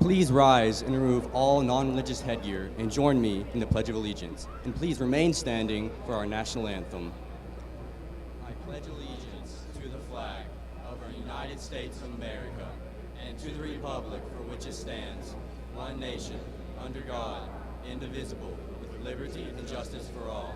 Please rise and remove all non-religious headgear and join me in the Pledge of Allegiance. And please remain standing for our national anthem. I pledge allegiance to the flag of our United States of America and to the republic for which it stands, one nation, under God, indivisible, with liberty and justice for all.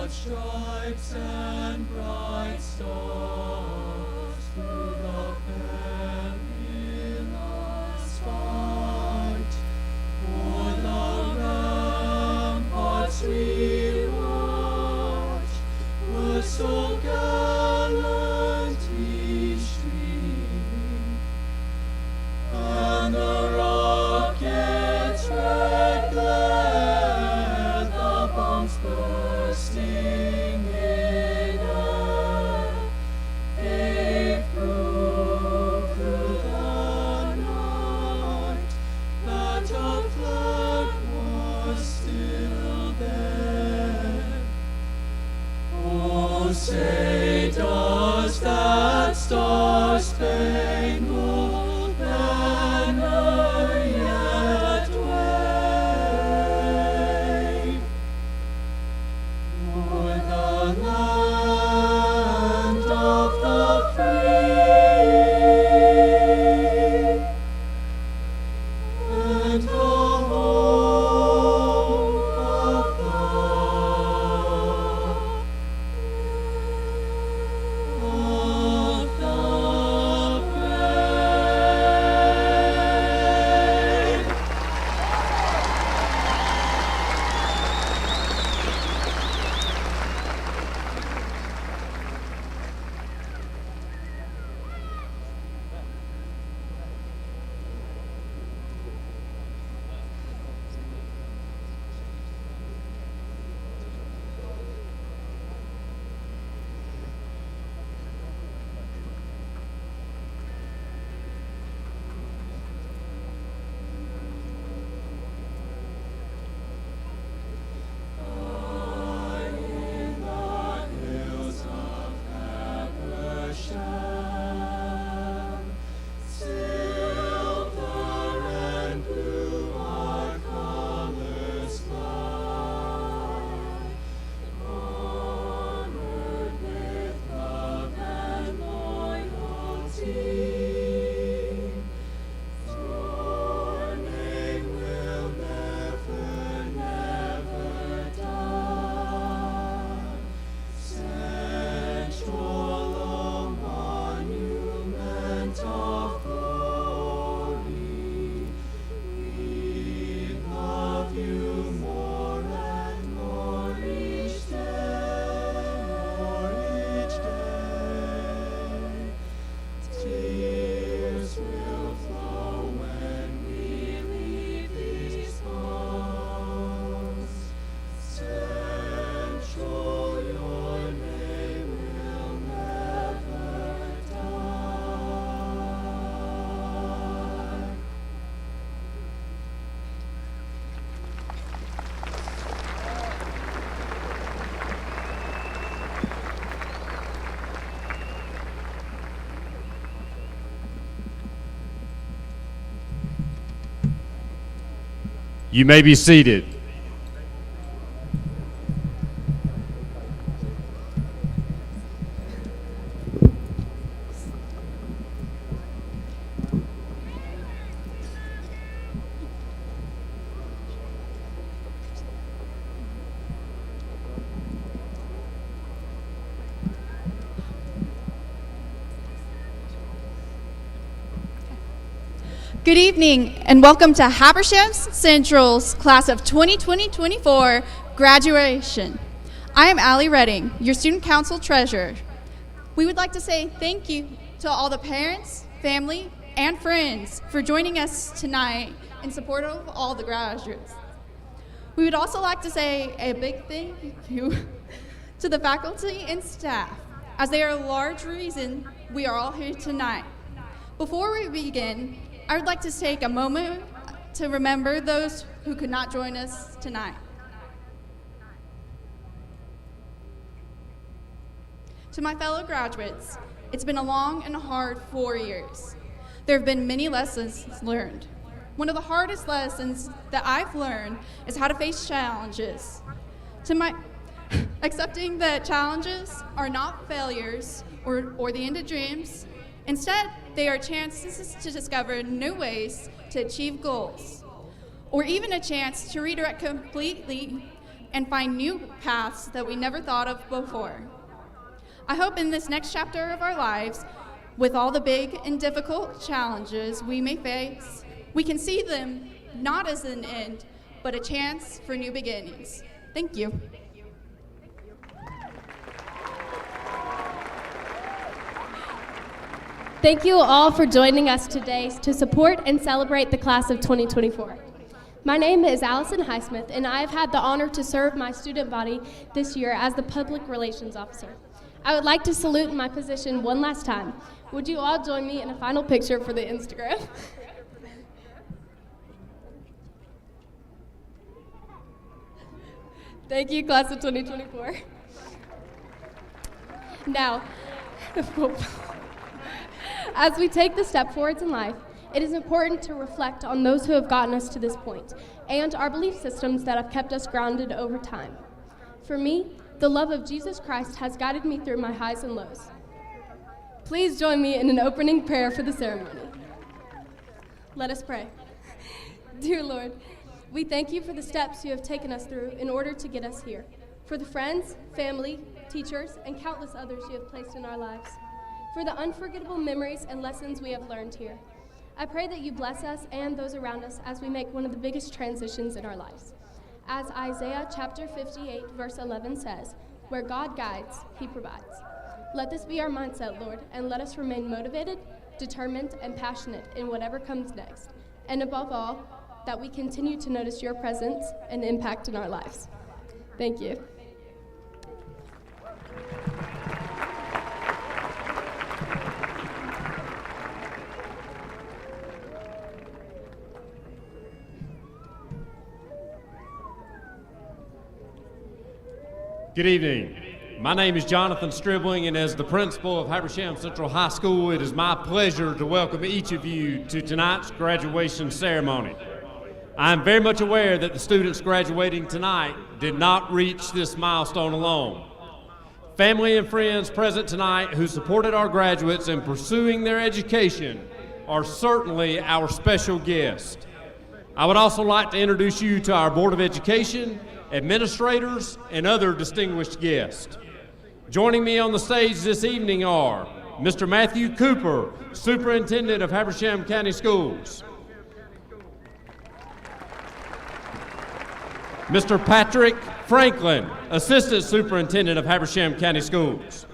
Stripes and bright stars through the perilous fight, o'er the ramparts we watched, were so gallantly streaming, and the rockets' red glare, the bombs bursting in air, gave proof through the night that our flag was still there. Oh, say You may be seated. Good evening and welcome to Habersham Central's class of 2020-24 graduation. I am Allie Redding, your student council treasurer. We would like to say thank you to all the parents, family, and friends for joining us tonight in support of all the graduates. We would also like to say a big thank you to the faculty and staff, as they are a large reason we are all here tonight. Before we begin, I would like to take a moment to remember those who could not join us tonight. To my fellow graduates, it's been a long and hard 4 years. There have been many lessons learned. One of the hardest lessons that I've learned is how to face challenges. Accepting that challenges are not failures or the end of dreams. Instead, they are chances to discover new ways to achieve goals, or even a chance to redirect completely and find new paths that we never thought of before. I hope in this next chapter of our lives, with all the big and difficult challenges we may face, we can see them not as an end, but a chance for new beginnings. Thank you. Thank you all for joining us today to support and celebrate the class of 2024. My name is Allison Highsmith, and I have had the honor to serve my student body this year as the Public Relations Officer. I would like to salute in my position one last time. Would you all join me in a final picture for the Instagram? Thank you, class of 2024. Now, as we take the step forwards in life, it is important to reflect on those who have gotten us to this point and our belief systems that have kept us grounded over time. For me, the love of Jesus Christ has guided me through my highs and lows. Please join me in an opening prayer for the ceremony. Let us pray. Dear Lord, we thank you for the steps you have taken us through in order to get us here, for the friends, family, teachers, and countless others you have placed in our lives, for the unforgettable memories and lessons we have learned here. I pray that you bless us and those around us as we make one of the biggest transitions in our lives. As Isaiah chapter 58, verse 11 says, where God guides, he provides. Let this be our mindset, Lord, and let us remain motivated, determined, and passionate in whatever comes next. And above all, that we continue to notice your presence and impact in our lives. Thank you. Good evening. My name is Jonathan Stribling, and as the principal of Habersham Central High School, it is my pleasure to welcome each of you to tonight's graduation ceremony. I am very much aware that the students graduating tonight did not reach this milestone alone. Family and friends present tonight who supported our graduates in pursuing their education are certainly our special guests. I would also like to introduce you to our Board of Education, administrators, and other distinguished guests. Joining me on the stage this evening are Mr. Matthew Cooper, Superintendent of Habersham County Schools, Mr. Patrick Franklin, Assistant Superintendent of Habersham County Schools,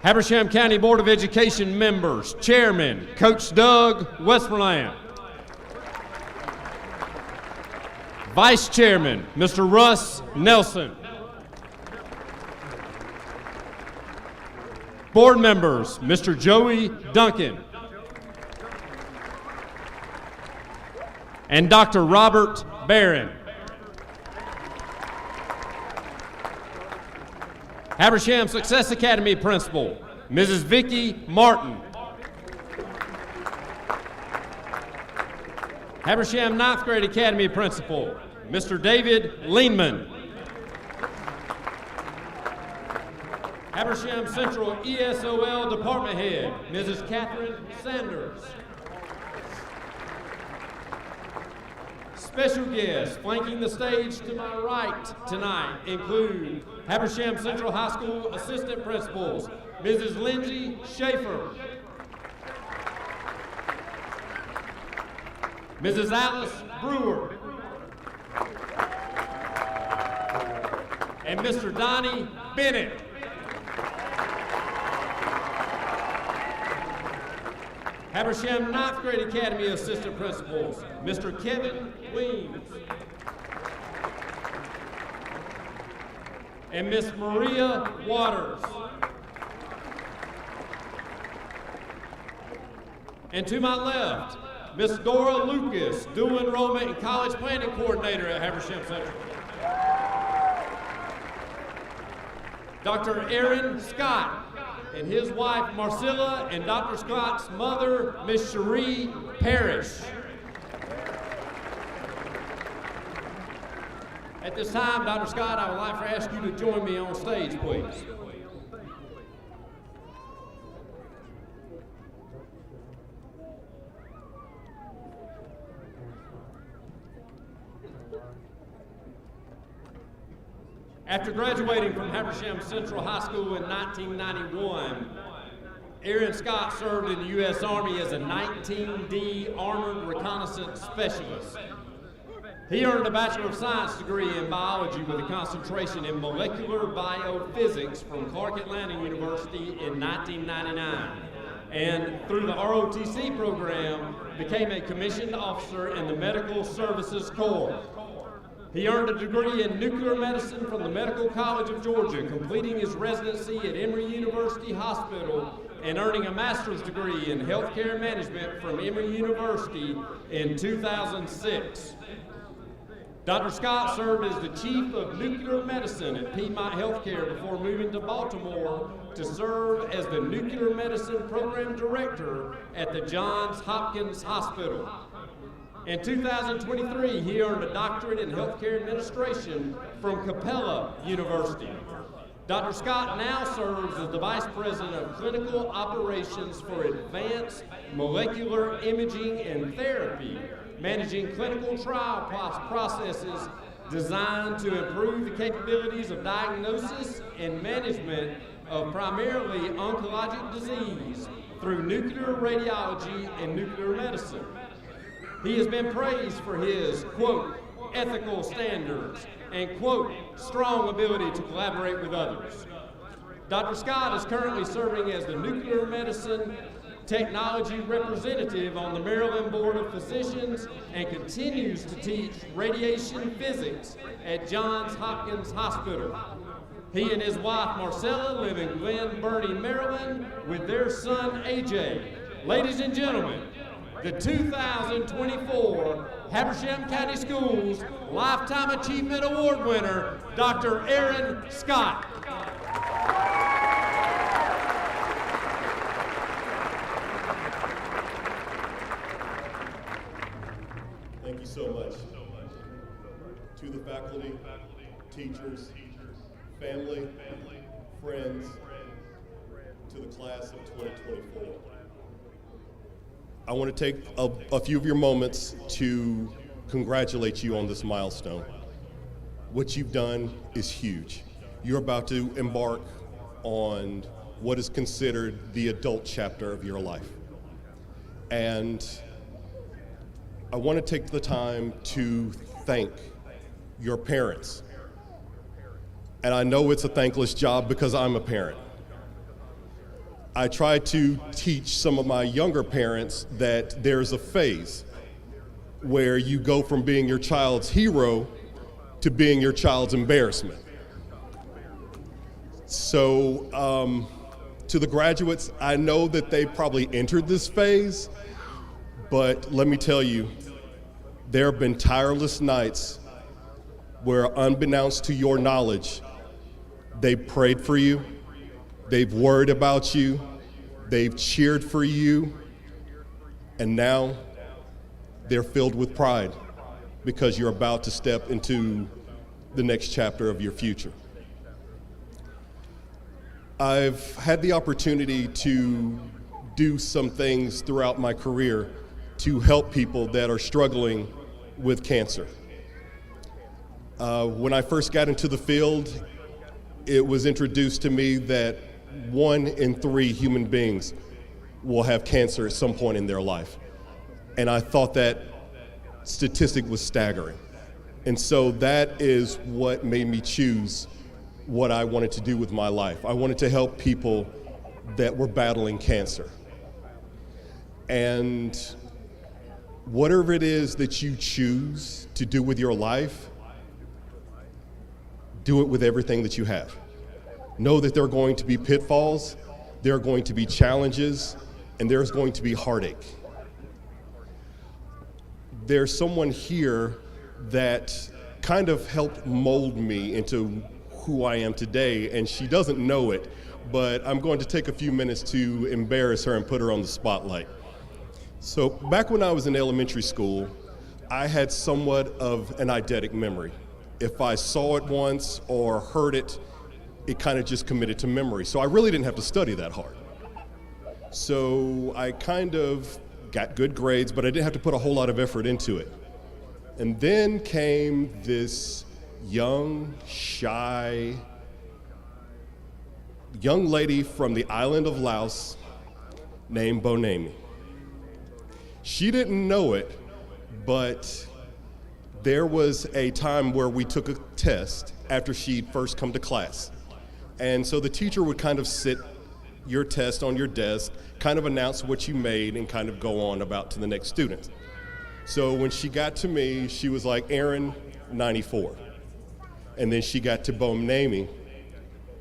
Habersham County Board of Education members, Chairman Coach Doug Westmoreland, Vice Chairman, Mr. Russ Nelson. Board members, Mr. Joey Duncan. And Dr. Robert Barron. Habersham Success Academy Principal, Mrs. Vicki Martin. Habersham 9th Grade Academy Principal, Mr. David Leanman. Habersham Central ESOL Department Head, Mrs. Catherine Sanders. Special guests flanking the stage to my right tonight include Habersham Central High School Assistant Principals, Mrs. Lindsay Schaefer, Mrs. Alice Brewer, and Mr. Donnie Bennett. Habersham 9th Grade Academy Assistant Principals, Mr. Kevin Weems and Miss Maria Waters. And to my left, Miss Dora Lucas, Dual Enrollment and College Planning Coordinator at Habersham Central. Dr. Aaron Scott and his wife Marcilla, and Dr. Scott's mother, Miss Cherie Parrish. At this time, Dr. Scott, I would like to ask you to join me on stage, please. After graduating from Habersham Central High School in 1991, Aaron Scott served in the U.S. Army as a 19D Armored Reconnaissance Specialist. He earned a Bachelor of Science degree in biology with a concentration in molecular biophysics from Clark Atlanta University in 1999. And through the ROTC program, became a commissioned officer in the Medical Services Corps. He earned a degree in nuclear medicine from the Medical College of Georgia, completing his residency at Emory University Hospital and earning a master's degree in healthcare management from Emory University in 2006. Dr. Scott served as the Chief of Nuclear Medicine at Piedmont Healthcare before moving to Baltimore to serve as the Nuclear Medicine Program Director at the Johns Hopkins Hospital. In 2023, he earned a doctorate in healthcare administration from Capella University. Dr. Scott now serves as the Vice President of Clinical Operations for Advanced Molecular Imaging and Therapy, managing clinical trial processes designed to improve the capabilities of diagnosis and management of primarily oncologic disease through nuclear radiology and nuclear medicine. He has been praised for his, quote, ethical standards and, quote, strong ability to collaborate with others. Dr. Scott is currently serving as the Nuclear Medicine Technology Representative on the Maryland Board of Physicians and continues to teach radiation physics at Johns Hopkins Hospital. He and his wife, Marcella, live in Glen Burnie, Maryland, with their son, AJ. Ladies and gentlemen, the 2024 Habersham County Schools Lifetime Achievement Award winner, Dr. Aaron Scott. Thank you so much. To the faculty, teachers, family, friends, to the class of 2024. I want to take a few of your moments to congratulate you on this milestone. What you've done is huge. You're about to embark on what is considered the adult chapter of your life. And I want to take the time to thank your parents. And I know it's a thankless job because I'm a parent. I try to teach some of my younger parents that there's a phase where you go from being your child's hero to being your child's embarrassment. So to the graduates, I know that they probably entered this phase, but let me tell you, there have been tireless nights where, unbeknownst to your knowledge, they prayed for you, they've worried about you, they've cheered for you, and now they're filled with pride because you're about to step into the next chapter of your future. I've had the opportunity to do some things throughout my career to help people that are struggling with cancer. When I first got into the field, it was introduced to me that 1 in 3 human beings will have cancer at some point in their life. And I thought that statistic was staggering. And so that is what made me choose what I wanted to do with my life. I wanted to help people that were battling cancer. And whatever it is that you choose to do with your life, do it with everything that you have. Know that there are going to be pitfalls, there are going to be challenges, and there's going to be heartache. There's someone here that kind of helped mold me into who I am today, and she doesn't know it, but I'm going to take a few minutes to embarrass her and put her on the spotlight. So back when I was in elementary school, I had somewhat of an eidetic memory. If I saw it once or heard it, it kind of just committed to memory. So I really didn't have to study that hard. So I kind of got good grades, but I didn't have to put a whole lot of effort into it. And then came this young, shy, young lady from the island of Laos named Bonami. She didn't know it, but there was a time where we took a test after she'd first come to class. And so the teacher would kind of sit your test on your desk, kind of announce what you made, and kind of go on about to the next student. So when she got to me, she was like, Aaron, 94. And then she got to Bonami,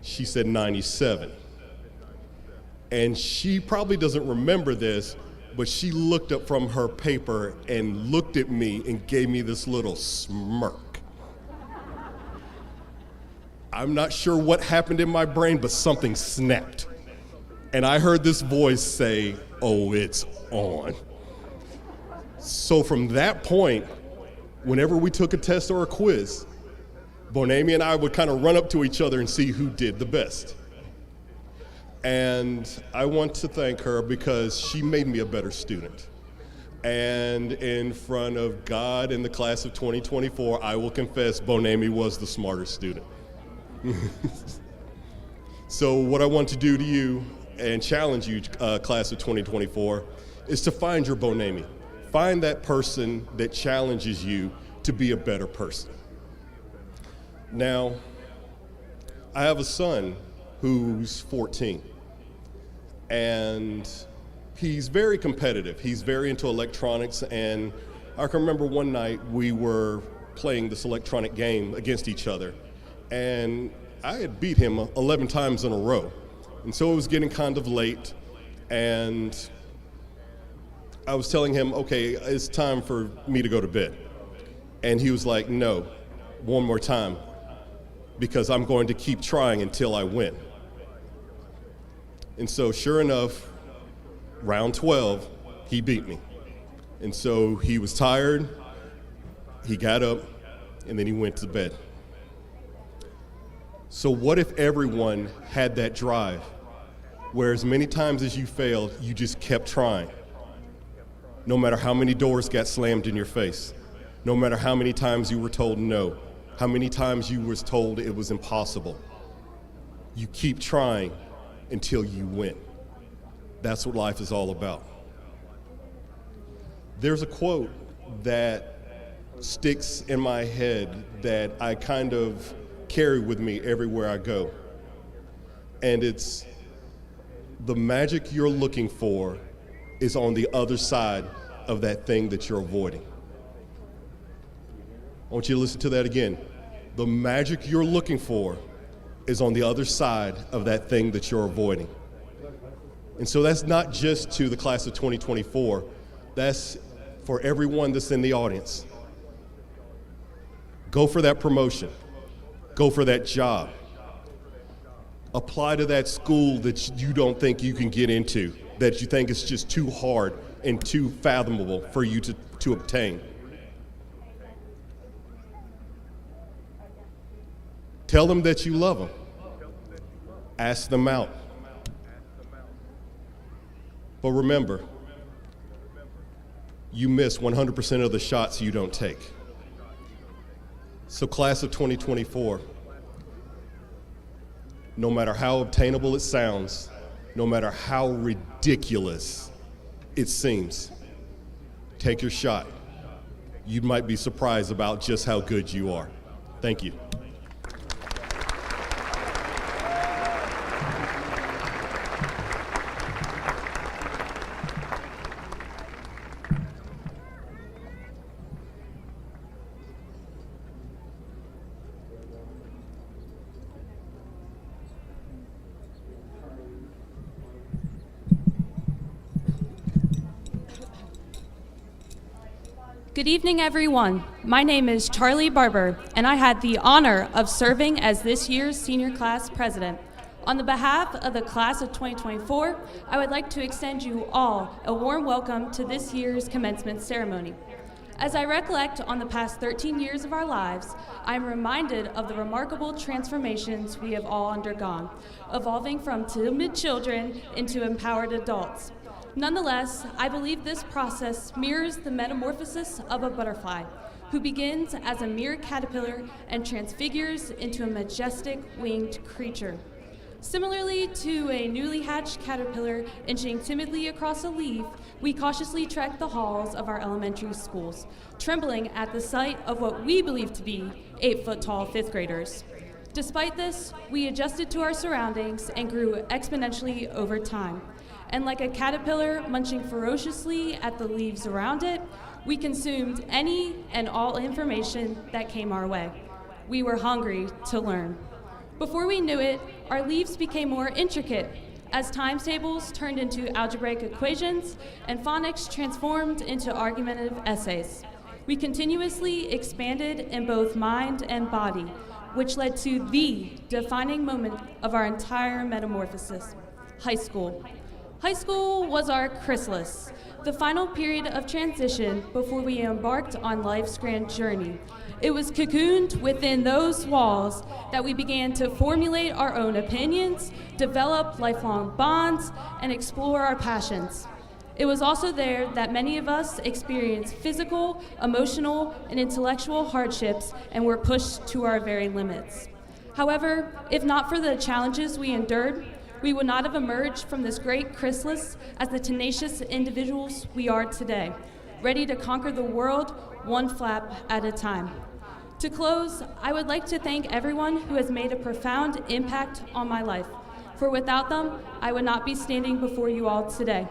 she said 97. And she probably doesn't remember this, but she looked up from her paper and looked at me and gave me this little smirk. I'm not sure what happened in my brain, but something snapped. And I heard this voice say, oh, it's on. So from that point, whenever we took a test or a quiz, Bonami and I would kind of run up to each other and see who did the best. And I want to thank her because she made me a better student. And in front of God and the class of 2024, I will confess Bonami was the smarter student. So what I want to do to you and challenge you, class of 2024, is to find your Bonami. Find that person that challenges you to be a better person. Now, I have a son who's 14, and he's very competitive. He's very into electronics, and I can remember one night we were playing this electronic game against each other, and I had beat him 11 times in a row. And so it was getting kind of late, and I was telling him, okay, it's time for me to go to bed. And he was like, no, one more time, because I'm going to keep trying until I win. And so sure enough, round 12, he beat me. And so he was tired, he got up, and then he went to bed. So what if everyone had that drive, where as many times as you failed, you just kept trying? No matter how many doors got slammed in your face, no matter how many times you were told no, how many times you were told it was impossible, you keep trying until you win. That's what life is all about. There's a quote that sticks in my head that I kind of carry with me everywhere I go. And it's, the magic you're looking for is on the other side of that thing that you're avoiding. I want you to listen to that again. The magic you're looking for is on the other side of that thing that you're avoiding. And so that's not just to the class of 2024, that's for everyone that's in the audience. Go for that promotion. Go for that job. Apply to that school that you don't think you can get into, that you think is just too hard and too fathomable for you to to obtain. Tell them that you love them. Ask them out. But remember, you miss 100% of the shots you don't take. So class of 2024, no matter how obtainable it sounds, no matter how ridiculous it seems, take your shot. You might be surprised about just how good you are. Thank you. Good evening, everyone. My name is Charlie Barber, and I had the honor of serving as this year's senior class president. On the behalf of the class of 2024, I would like to extend you all a warm welcome to this year's commencement ceremony. As I recollect on the past 13 years of our lives, I am reminded of the remarkable transformations we have all undergone, evolving from timid children into empowered adults. Nonetheless, I believe this process mirrors the metamorphosis of a butterfly, who begins as a mere caterpillar and transfigures into a majestic winged creature. Similarly to a newly hatched caterpillar inching timidly across a leaf, we cautiously trek the halls of our elementary schools, trembling at the sight of what we believe to be 8-foot-tall fifth graders. Despite this, we adjusted to our surroundings and grew exponentially over time. And like a caterpillar munching ferociously at the leaves around it, we consumed any and all information that came our way. We were hungry to learn. Before we knew it, our leaves became more intricate as times tables turned into algebraic equations and phonics transformed into argumentative essays. We continuously expanded in both mind and body, which led to the defining moment of our entire metamorphosis, high school. High school was our chrysalis, the final period of transition before we embarked on life's grand journey. It was cocooned within those walls that we began to formulate our own opinions, develop lifelong bonds, and explore our passions. It was also there that many of us experienced physical, emotional, and intellectual hardships and were pushed to our very limits. However, if not for the challenges we endured, we would not have emerged from this great chrysalis as the tenacious individuals we are today, ready to conquer the world one flap at a time. To close, I would like to thank everyone who has made a profound impact on my life, for without them, I would not be standing before you all today.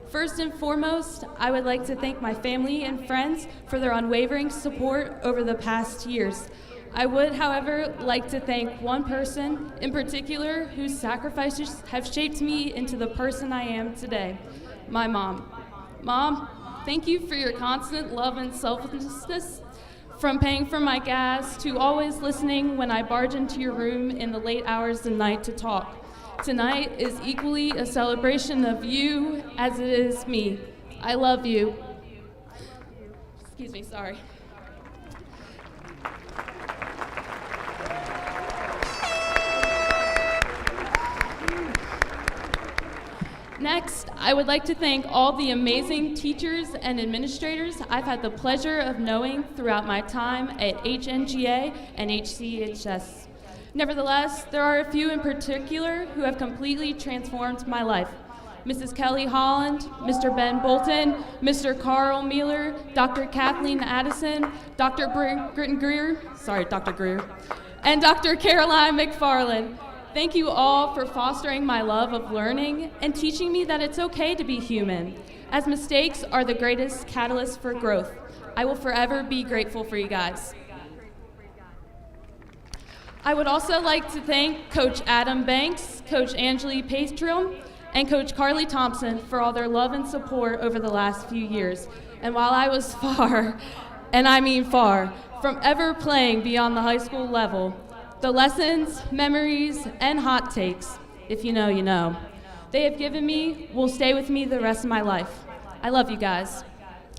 First and foremost, I would like to thank my family and friends for their unwavering support over the past years. I would, however, like to thank one person in particular whose sacrifices have shaped me into the person I am today, my mom. Mom, thank you for your constant love and selflessness, from paying for my gas to always listening when I barge into your room in the late hours of the night to talk. Tonight is equally a celebration of you as it is me. I love you. Excuse me, sorry. Next, I would like to thank all the amazing teachers and administrators I've had the pleasure of knowing throughout my time at HNGA and HCHS. Nevertheless, there are a few in particular who have completely transformed my life. Mrs. Kelly Holland, Mr. Ben Bolton, Mr. Carl Mueller, Dr. Kathleen Addison, Dr. Greer, and Dr. Caroline McFarland. Thank you all for fostering my love of learning and teaching me that it's okay to be human, as mistakes are the greatest catalyst for growth. I will forever be grateful for you guys. I would also like to thank Coach Adam Banks, Coach Angeli Patrium, and Coach Carly Thompson for all their love and support over the last few years. And while I was far, and I mean far, from ever playing beyond the high school level, the lessons, memories, and hot takes, if you know, you know, they have given me will stay with me the rest of my life. I love you guys.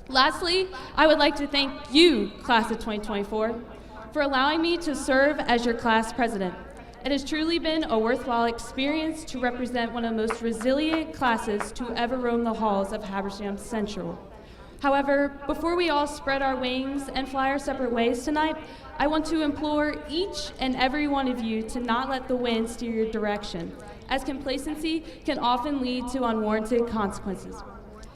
Lastly, I would like to thank you, class of 2024, for allowing me to serve as your class president. It has truly been a worthwhile experience to represent one of the most resilient classes to ever roam the halls of Habersham Central. However, before we all spread our wings and fly our separate ways tonight, I want to implore each and every one of you to not let the wind steer your direction, as complacency can often lead to unwarranted consequences.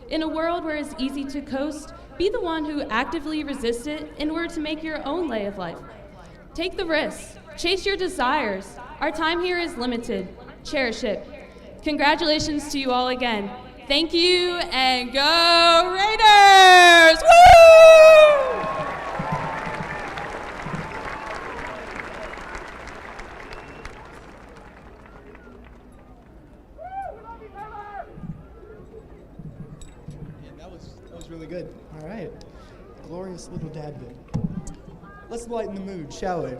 In a world where it's easy to coast, be the one who actively resists it in order to make your own way of life. Take the risks, chase your desires. Our time here is limited. Cherish it. Congratulations to you all again. Thank you, and go Raiders! Woo! That was really good. All right. Glorious little dad bit. Let's lighten the mood, shall we?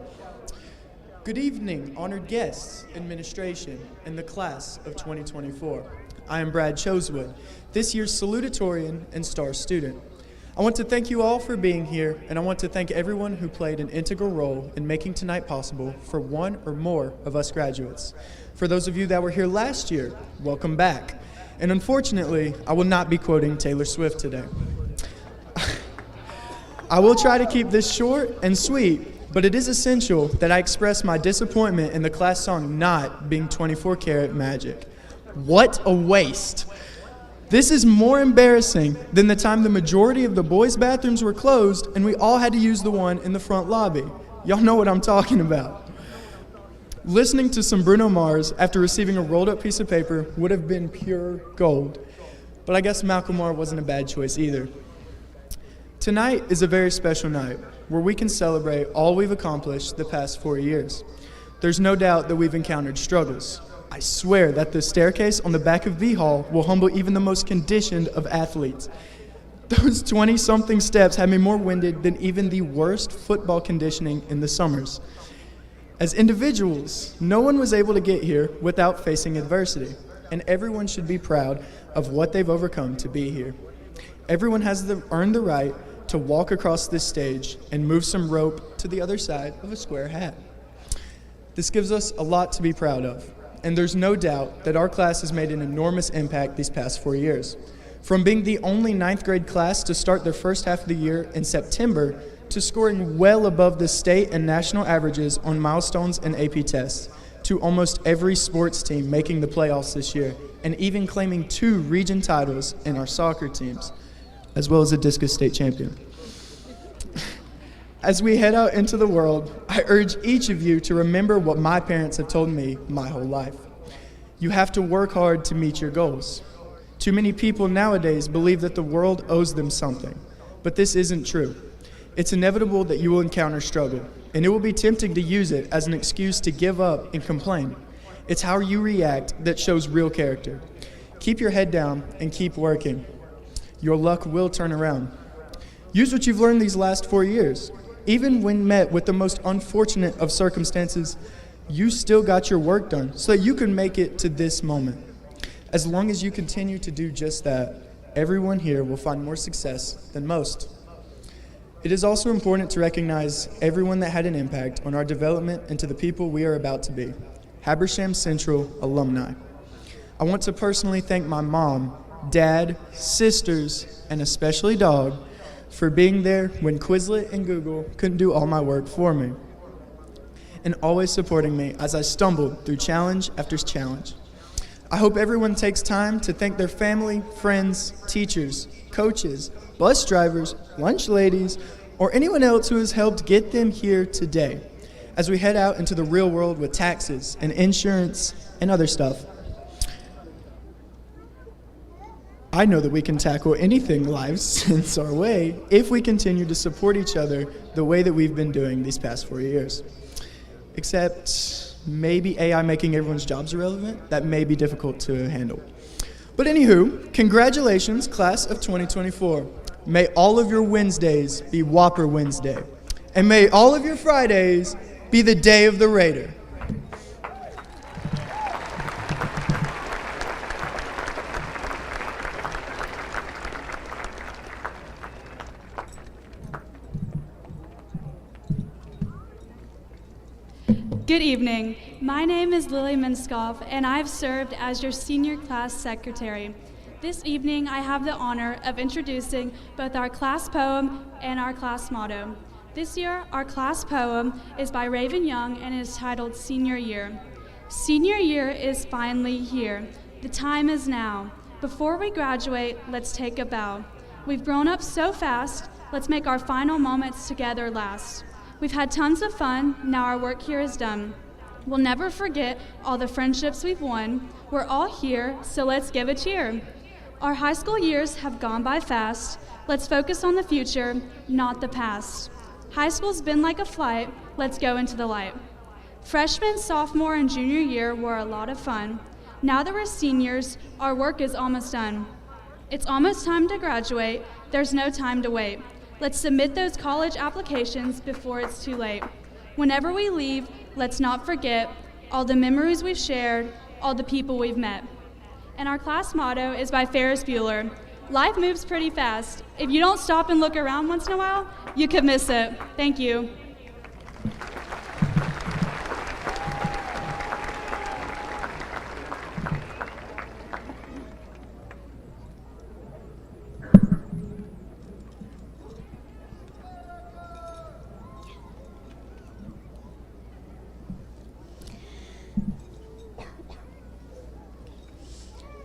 Good evening, honored guests, administration, and the class of 2024. I am Brad Chosewood, this year's Salutatorian and Star student. I want to thank you all for being here, and I want to thank everyone who played an integral role in making tonight possible for one or more of us graduates. For those of you that were here last year, welcome back. And unfortunately, I will not be quoting Taylor Swift today. I will try to keep this short and sweet, but it is essential that I express my disappointment in the class song not being 24 Karat Magic. What a waste. This is more embarrassing than the time the majority of the boys' bathrooms were closed and we all had to use the one in the front lobby. Y'all know what I'm talking about. Listening to some Bruno Mars after receiving a rolled up piece of paper would have been pure gold. But I guess Macklemore wasn't a bad choice either. Tonight is a very special night where we can celebrate all we've accomplished the past 4 years. There's no doubt that we've encountered struggles. I swear that the staircase on the back of V Hall will humble even the most conditioned of athletes. Those 20-something steps had me more winded than even the worst football conditioning in the summers. As individuals, no one was able to get here without facing adversity, and everyone should be proud of what they've overcome to be here. Everyone has earned the right to walk across this stage and move some rope to the other side of a square hat. This gives us a lot to be proud of, and there's no doubt that our class has made an enormous impact these past 4 years. From being the only 9th grade class to start their first half of the year in September, to scoring well above the state and national averages on milestones and AP tests, to almost every sports team making the playoffs this year, and even claiming 2 region titles in our soccer teams, as well as a discus state champion. As we head out into the world, I urge each of you to remember what my parents have told me my whole life. You have to work hard to meet your goals. Too many people nowadays believe that the world owes them something, but this isn't true. It's inevitable that you will encounter struggle, and it will be tempting to use it as an excuse to give up and complain. It's how you react that shows real character. Keep your head down and keep working. Your luck will turn around. Use what you've learned these last 4 years. Even when met with the most unfortunate of circumstances, you still got your work done so that you can make it to this moment. As long as you continue to do just that, everyone here will find more success than most. It is also important to recognize everyone that had an impact on our development into the people we are about to be, Habersham Central alumni. I want to personally thank my mom, dad, sisters, and especially dog for being there when Quizlet and Google couldn't do all my work for me, and always supporting me as I stumbled through challenge after challenge. I hope everyone takes time to thank their family, friends, teachers, coaches, bus drivers, lunch ladies, or anyone else who has helped get them here today as we head out into the real world with taxes and insurance and other stuff. I know that we can tackle anything life sends our way if we continue to support each other the way that we've been doing these past 4 years. Except maybe AI making everyone's jobs irrelevant, that may be difficult to handle. But anywho, congratulations, class of 2024. May all of your Wednesdays be Whopper Wednesday. And may all of your Fridays be the day of the Raider. Good evening. My name is Lily Minskoff, and I've served as your senior class secretary. This evening, I have the honor of introducing both our class poem and our class motto. This year, our class poem is by Raven Young and is titled Senior Year. Senior year is finally here. The time is now. Before we graduate, let's take a bow. We've grown up so fast, let's make our final moments together last. We've had tons of fun, now our work here is done. We'll never forget all the friendships we've won. We're all here, so let's give a cheer. Our high school years have gone by fast. Let's focus on the future, not the past. High school's been like a flight, let's go into the light. Freshman, sophomore, and junior year were a lot of fun. Now that we're seniors, our work is almost done. It's almost time to graduate, there's no time to wait. Let's submit those college applications before it's too late. Whenever we leave, let's not forget all the memories we've shared, all the people we've met. And our class motto is by Ferris Bueller. Life moves pretty fast. If you don't stop and look around once in a while, you could miss it. Thank you.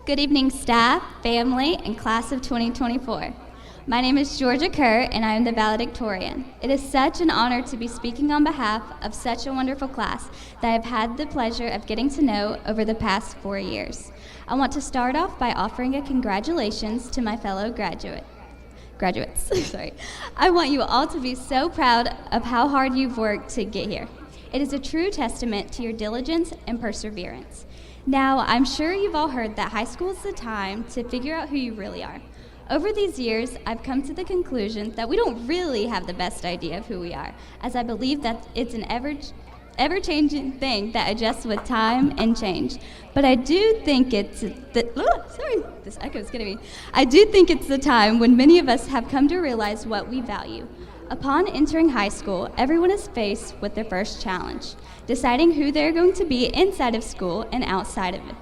Good evening, staff, family, and class of 2024. My name is Georgia Kerr, and I am the Valedictorian. It is such an honor to be speaking on behalf of such a wonderful class that I've had the pleasure of getting to know over the past 4 years. I want to start off by offering a congratulations to my fellow graduates. Sorry. I want you all to be so proud of how hard you've worked to get here. It is a true testament to your diligence and perseverance. Now, I'm sure you've all heard that high school is the time to figure out who you really are. Over these years, I've come to the conclusion that we don't really have the best idea of who we are, as I believe that it's an ever-changing thing that adjusts with time and change. But I do think it's this echo is getting me. I do think it's the time when many of us have come to realize what we value. Upon entering high school, everyone is faced with their first challenge, deciding who they're going to be inside of school and outside of it.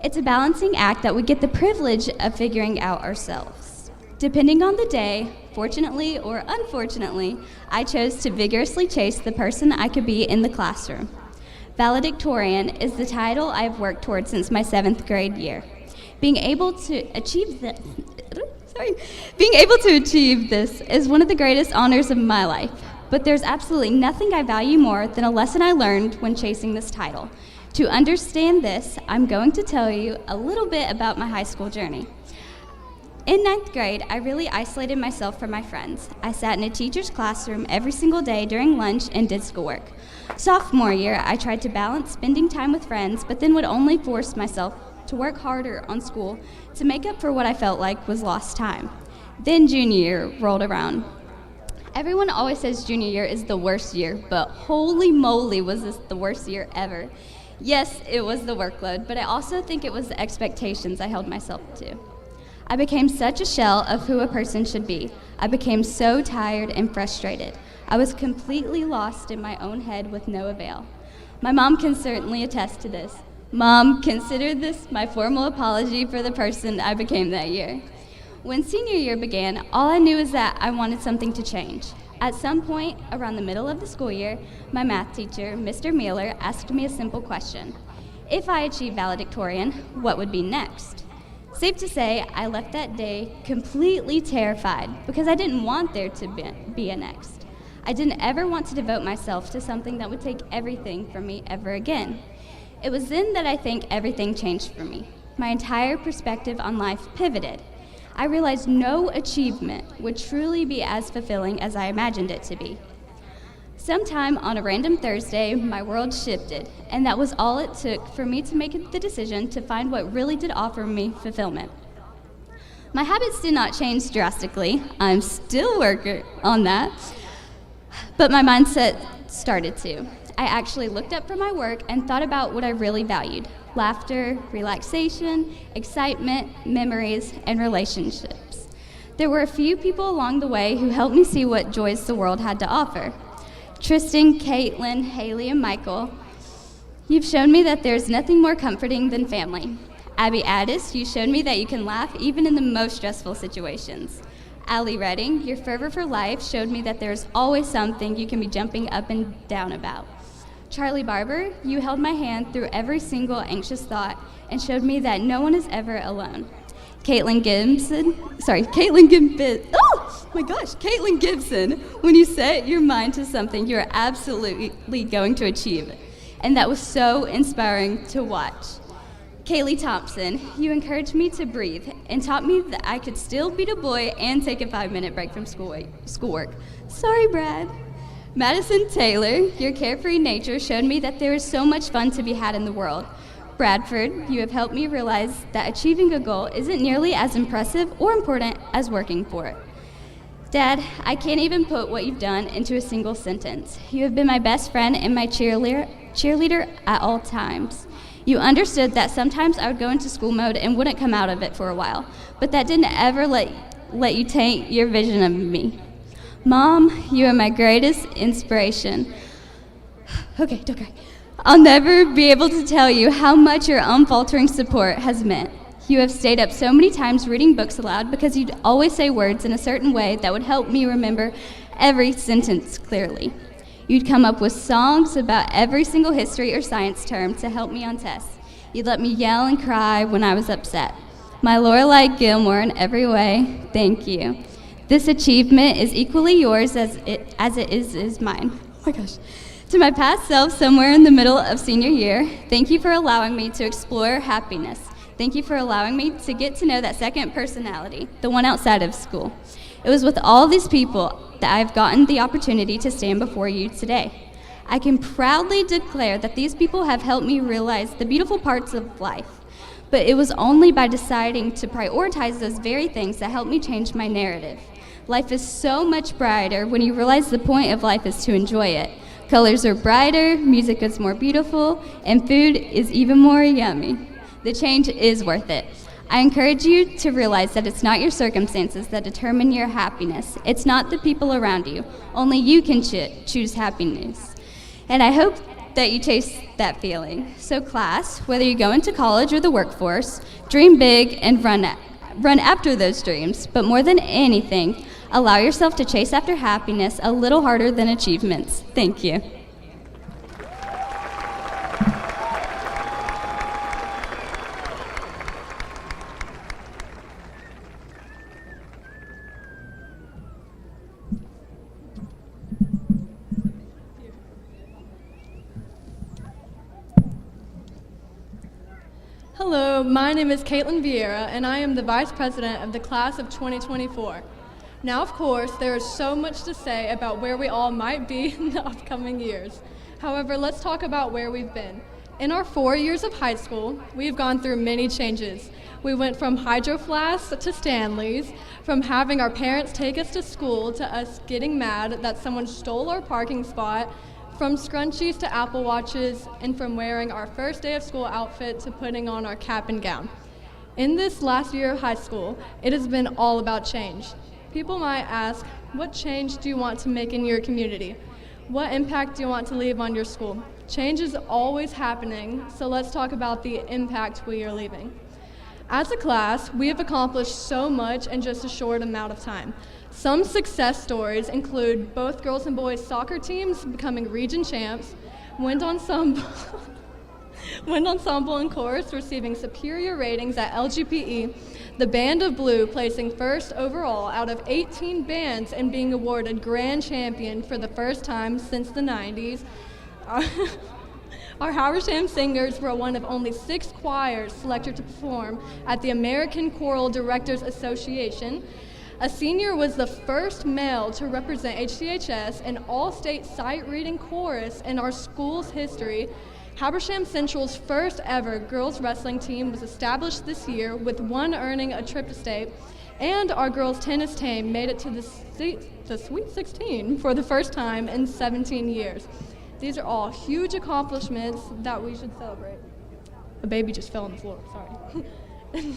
It's a balancing act that we get the privilege of figuring out ourselves. Depending on the day, fortunately or unfortunately, I chose to vigorously chase the person I could be in the classroom. Valedictorian is the title I've worked toward since my 7th grade year. Being able to achieve this is one of the greatest honors of my life, but there's absolutely nothing I value more than a lesson I learned when chasing this title. To understand this, I'm going to tell you a little bit about my high school journey. In 9th grade, I really isolated myself from my friends. I sat in a teacher's classroom every single day during lunch and did schoolwork. Sophomore year, I tried to balance spending time with friends, but then would only force myself to work harder on school to make up for what I felt like was lost time. Then junior year rolled around. Everyone always says junior year is the worst year, but holy moly was this the worst year ever. Yes, it was the workload, but I also think it was the expectations I held myself to. I became such a shell of who a person should be. I became so tired and frustrated. I was completely lost in my own head with no avail. My mom can certainly attest to this. Mom, consider this my formal apology for the person I became that year. When senior year began, all I knew is that I wanted something to change. At some point around the middle of the school year, my math teacher, Mr. Mueller, asked me a simple question. If I achieved valedictorian, what would be next? Safe to say, I left that day completely terrified because I didn't want there to be a next. I didn't ever want to devote myself to something that would take everything from me ever again. It was then that I think everything changed for me. My entire perspective on life pivoted. I realized no achievement would truly be as fulfilling as I imagined it to be. Sometime on a random Thursday, my world shifted, and that was all it took for me to make the decision to find what really did offer me fulfillment. My habits did not change drastically. I'm still working on that, but my mindset started to. I actually looked up from my work and thought about what I really valued: laughter, relaxation, excitement, memories, and relationships. There were a few people along the way who helped me see what joys the world had to offer. Tristan, Caitlin, Haley, and Michael, you've shown me that there's nothing more comforting than family. Abby Addis, you showed me that you can laugh even in the most stressful situations. Allie Redding, your fervor for life showed me that there's always something you can be jumping up and down about. Charlie Barber, you held my hand through every single anxious thought and showed me that no one is ever alone. Caitlin Gibson, when you set your mind to something, you're absolutely going to achieve it. And that was so inspiring to watch. Kaylee Thompson, you encouraged me to breathe and taught me that I could still beat a boy and take a 5-minute break from schoolwork. Sorry, Brad. Madison Taylor, your carefree nature showed me that there is so much fun to be had in the world. Bradford, you have helped me realize that achieving a goal isn't nearly as impressive or important as working for it. Dad, I can't even put what you've done into a single sentence. You have been my best friend and my cheerleader at all times. You understood that sometimes I would go into school mode and wouldn't come out of it for a while, but that didn't ever let you taint your vision of me. Mom, you are my greatest inspiration. Okay, don't cry. I'll never be able to tell you how much your unfaltering support has meant. You have stayed up so many times reading books aloud because you'd always say words in a certain way that would help me remember every sentence clearly. You'd come up with songs about every single history or science term to help me on tests. You'd let me yell and cry when I was upset. My Lorelai Gilmore in every way, thank you. This achievement is equally yours as it is mine. Oh my gosh. To my past self somewhere in the middle of senior year, thank you for allowing me to explore happiness. Thank you for allowing me to get to know that second personality, the one outside of school. It was with all these people that I've gotten the opportunity to stand before you today. I can proudly declare that these people have helped me realize the beautiful parts of life. But it was only by deciding to prioritize those very things that helped me change my narrative. Life is so much brighter when you realize the point of life is to enjoy it. Colors are brighter, music is more beautiful, and food is even more yummy. The change is worth it. I encourage you to realize that it's not your circumstances that determine your happiness. It's not the people around you. Only you can choose happiness. And I hope that you chase that feeling. So class, whether you go into college or the workforce, dream big and run after those dreams. But more than anything, allow yourself to chase after happiness a little harder than achievements. Thank you. Hello, my name is Caitlin Vieira, and I am the Vice President of the Class of 2024. Now, of course, there is so much to say about where we all might be in the upcoming years. However, let's talk about where we've been. In our 4 years of high school, we've gone through many changes. We went from Hydro Flasks to Stanleys, from having our parents take us to school to us getting mad that someone stole our parking spot, from scrunchies to Apple Watches, and from wearing our first day of school outfit to putting on our cap and gown. In this last year of high school, it has been all about change. People might ask, what change do you want to make in your community? What impact do you want to leave on your school? Change is always happening, so let's talk about the impact we are leaving. As a class, we have accomplished so much in just a short amount of time. Some success stories include both girls and boys soccer teams becoming region champs, wind ensemble and chorus receiving superior ratings at LGPE, the Band of Blue placing first overall out of 18 bands and being awarded grand champion for the first time since the 90s. Our Habersham singers were one of only 6 choirs selected to perform at the American Choral Directors Association. A senior was the first male to represent HCHS in all-state sight reading chorus in our school's history. Habersham Central's first ever girls wrestling team was established this year, with one earning a trip to state, and our girls tennis team made it to the Sweet 16 for the first time in 17 years. These are all huge accomplishments that we should celebrate. A baby just fell on the floor, sorry.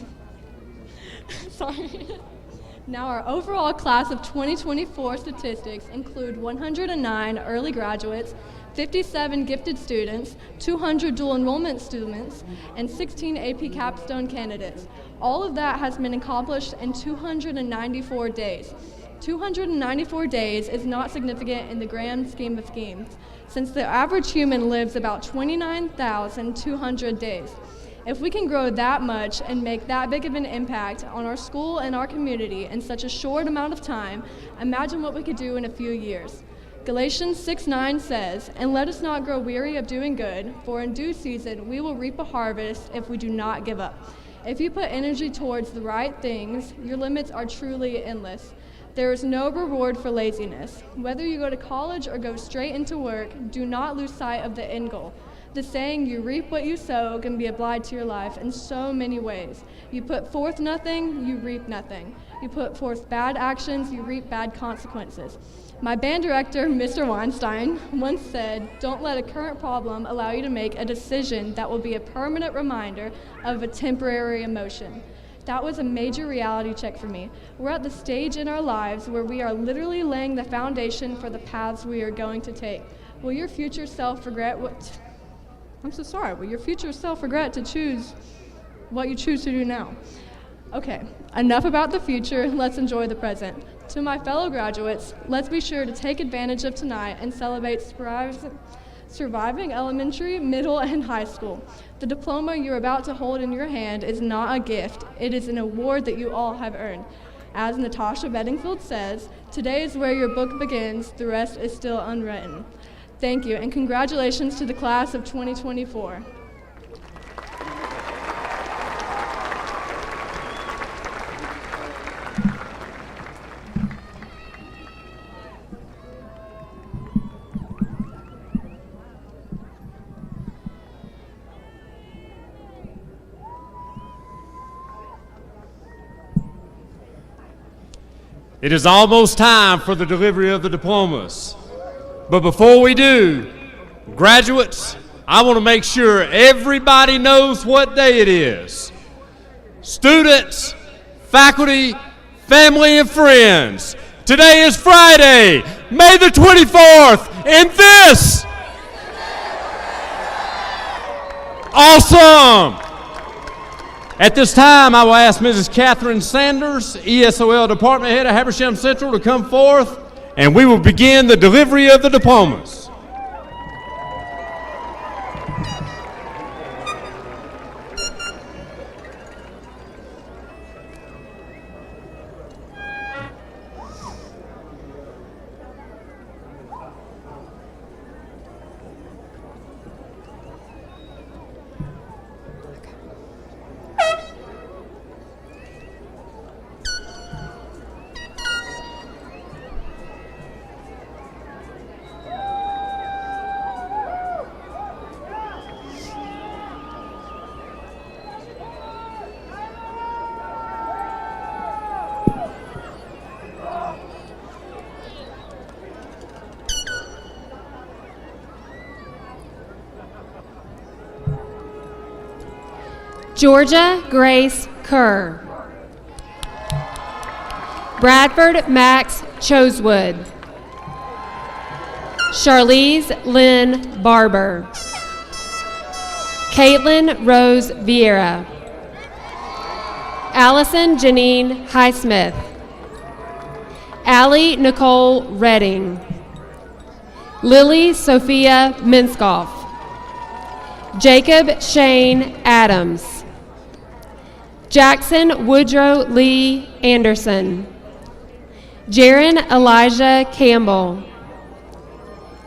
Sorry. Now, our overall class of 2024 statistics include 109 early graduates, 57 gifted students, 200 dual enrollment students, and 16 AP capstone candidates. All of that has been accomplished in 294 days. 294 days is not significant in the grand scheme of schemes, since the average human lives about 29,200 days. If we can grow that much and make that big of an impact on our school and our community in such a short amount of time, imagine what we could do in a few years. Galatians 6:9 says, "And let us not grow weary of doing good, for in due season we will reap a harvest if we do not give up." If you put energy towards the right things, your limits are truly endless. There is no reward for laziness. Whether you go to college or go straight into work, do not lose sight of the end goal. The saying, "You reap what you sow," can be applied to your life in so many ways. You put forth nothing, you reap nothing. You put forth bad actions, you reap bad consequences. My band director, Mr. Weinstein, once said, "Don't let a current problem allow you to make a decision that will be a permanent reminder of a temporary emotion." That was a major reality check for me. We're at the stage in our lives where we are literally laying the foundation for the paths we are going to take. Will your future self regret what... I'm so sorry. Will your future self regret to choose what you choose to do now? Okay, enough about the future. Let's enjoy the present. To my fellow graduates, let's be sure to take advantage of tonight and celebrate surviving elementary, middle, and high school. The diploma you're about to hold in your hand is not a gift. It is an award that you all have earned. As Natasha Bedingfield says, "Today is where your book begins. The rest is still unwritten." Thank you, and congratulations to the class of 2024. It is almost time for the delivery of the diplomas. But before we do, graduates, I want to make sure everybody knows what day it is. Students, faculty, family, and friends, today is Friday, May the 24th, and this... Awesome! At this time, I will ask Mrs. Catherine Sanders, ESOL Department Head of Habersham Central, to come forth, and we will begin the delivery of the diplomas. Georgia Grace Kerr. Bradford Max Chosewood. Charlize Lynn Barber. Caitlin Rose Vieira. Allison Janine Highsmith. Allie Nicole Redding. Lily Sophia Minskoff. Jacob Shane Adams. Jackson Woodrow Lee Anderson. Jaron Elijah Campbell.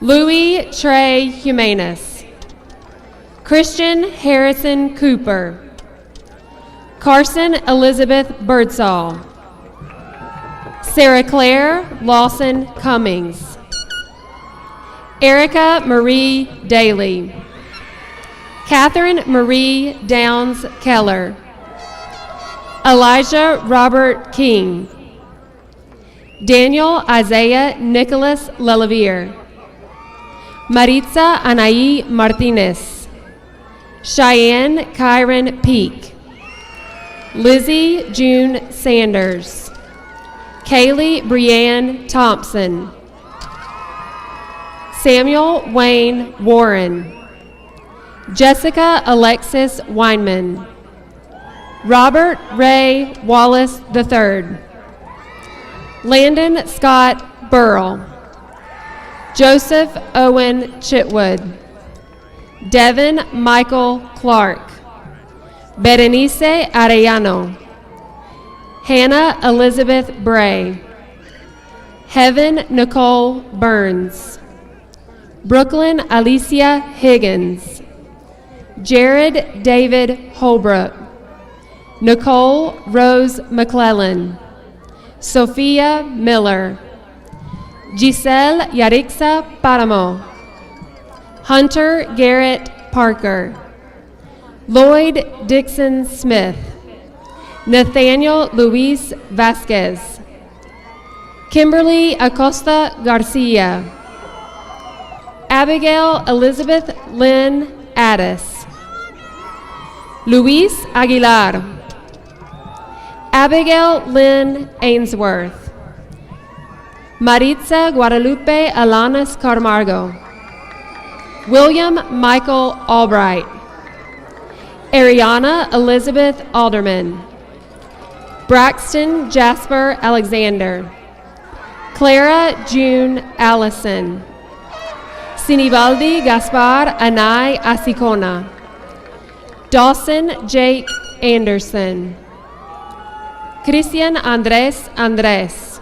Louis Trey Humanis. Christian Harrison Cooper. Carson Elizabeth Birdsall. Sarah Claire Lawson Cummings. Erica Marie Daly. Catherine Marie Downs Keller. Elijah Robert King. Daniel Isaiah Nicholas Lelavier. Maritza Anaí Martinez. Cheyenne Kyron Peak. Lizzie June Sanders. Kaylee Brianne Thompson, Samuel Wayne Warren, Jessica Alexis Weinman, Robert Ray Wallace III, Landon Scott Burrell, Joseph Owen Chitwood, Devin Michael Clark, Berenice Arellano, Hannah Elizabeth Bray, Heaven Nicole Burns, Brooklyn Alicia Higgins, Jared David Holbrook, Nicole Rose McClellan, Sophia Miller, Giselle Yarixa Paramo, Hunter Garrett Parker, Lloyd Dixon Smith, Nathaniel Luis Vasquez, Kimberly Acosta Garcia, Abigail Elizabeth Lynn Addis, Luis Aguilar, Abigail Lynn Ainsworth, Maritza Guadalupe Alanis Camargo, William Michael Albright, Ariana Elizabeth Alderman, Braxton Jasper Alexander, Clara June Allison, Sinibaldi Gaspar Anay Asicona, Dawson Jake Anderson, Christian Andres Andres,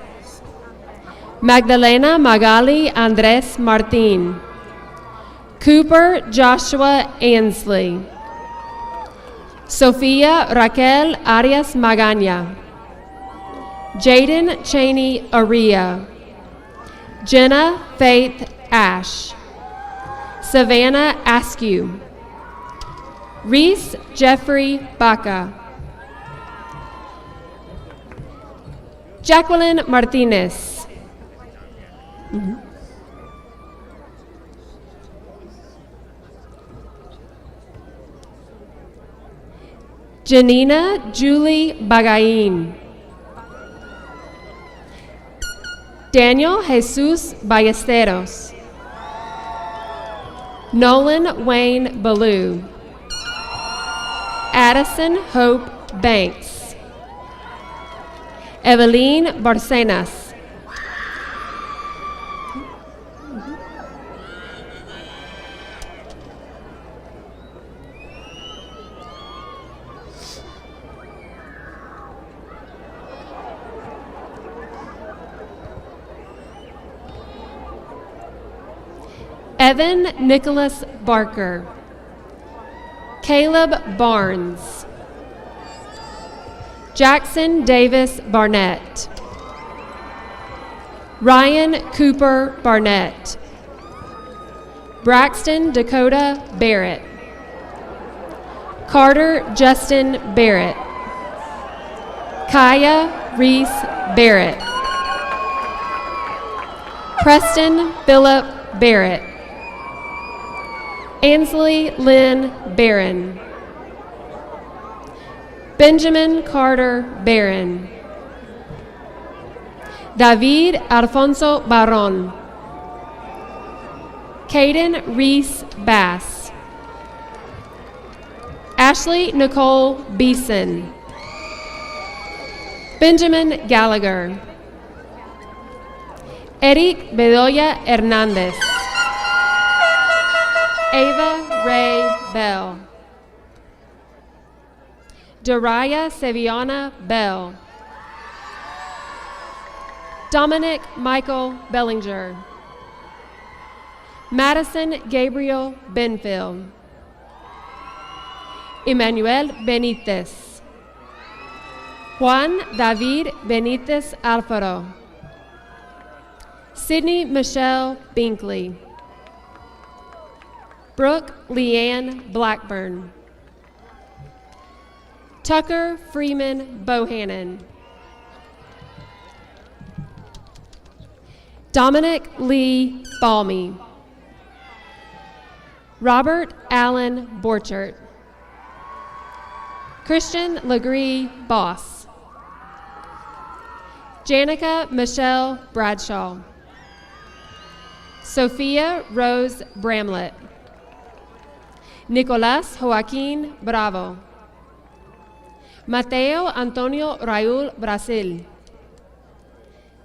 Magdalena Magali Andres Martin, Cooper Joshua Ansley, Sofia Raquel Arias Magana, Jaden Cheney Aria, Jenna Faith Ash, Savannah Askew, Reese Jeffrey Baca, Jacqueline Martinez, Janina Julie Bagain, Daniel Jesus Ballesteros, Nolan Wayne Ballou, Addison Hope Banks, Eveline Barcenas, Evan Nicholas Barker, Caleb Barnes, Jackson Davis Barnett, Ryan Cooper Barnett, Braxton Dakota Barrett, Carter Justin Barrett, Kaya Reese Barrett, Preston Philip Barrett, Ansley Lynn Barron, Benjamin Carter Barron, David Alfonso Barron, Caden Reese Bass, Ashley Nicole Beeson, Benjamin Gallagher, Eric Bedoya Hernandez, Ava Ray Bell, Daria Seviana Bell, Dominic Michael Bellinger, Madison Gabriel Benfield, Emmanuel Benitez, Juan David Benitez Alfaro, Sydney Michelle Binkley, Brooke Leanne Blackburn, Tucker Freeman Bohannon, Dominic Lee Balmy, Robert Allen Borchert, Christian Legree Boss, Janica Michelle Bradshaw. Sophia Rose Bramlett. Nicolás Joaquín Bravo. Mateo Antonio Raúl Brasil.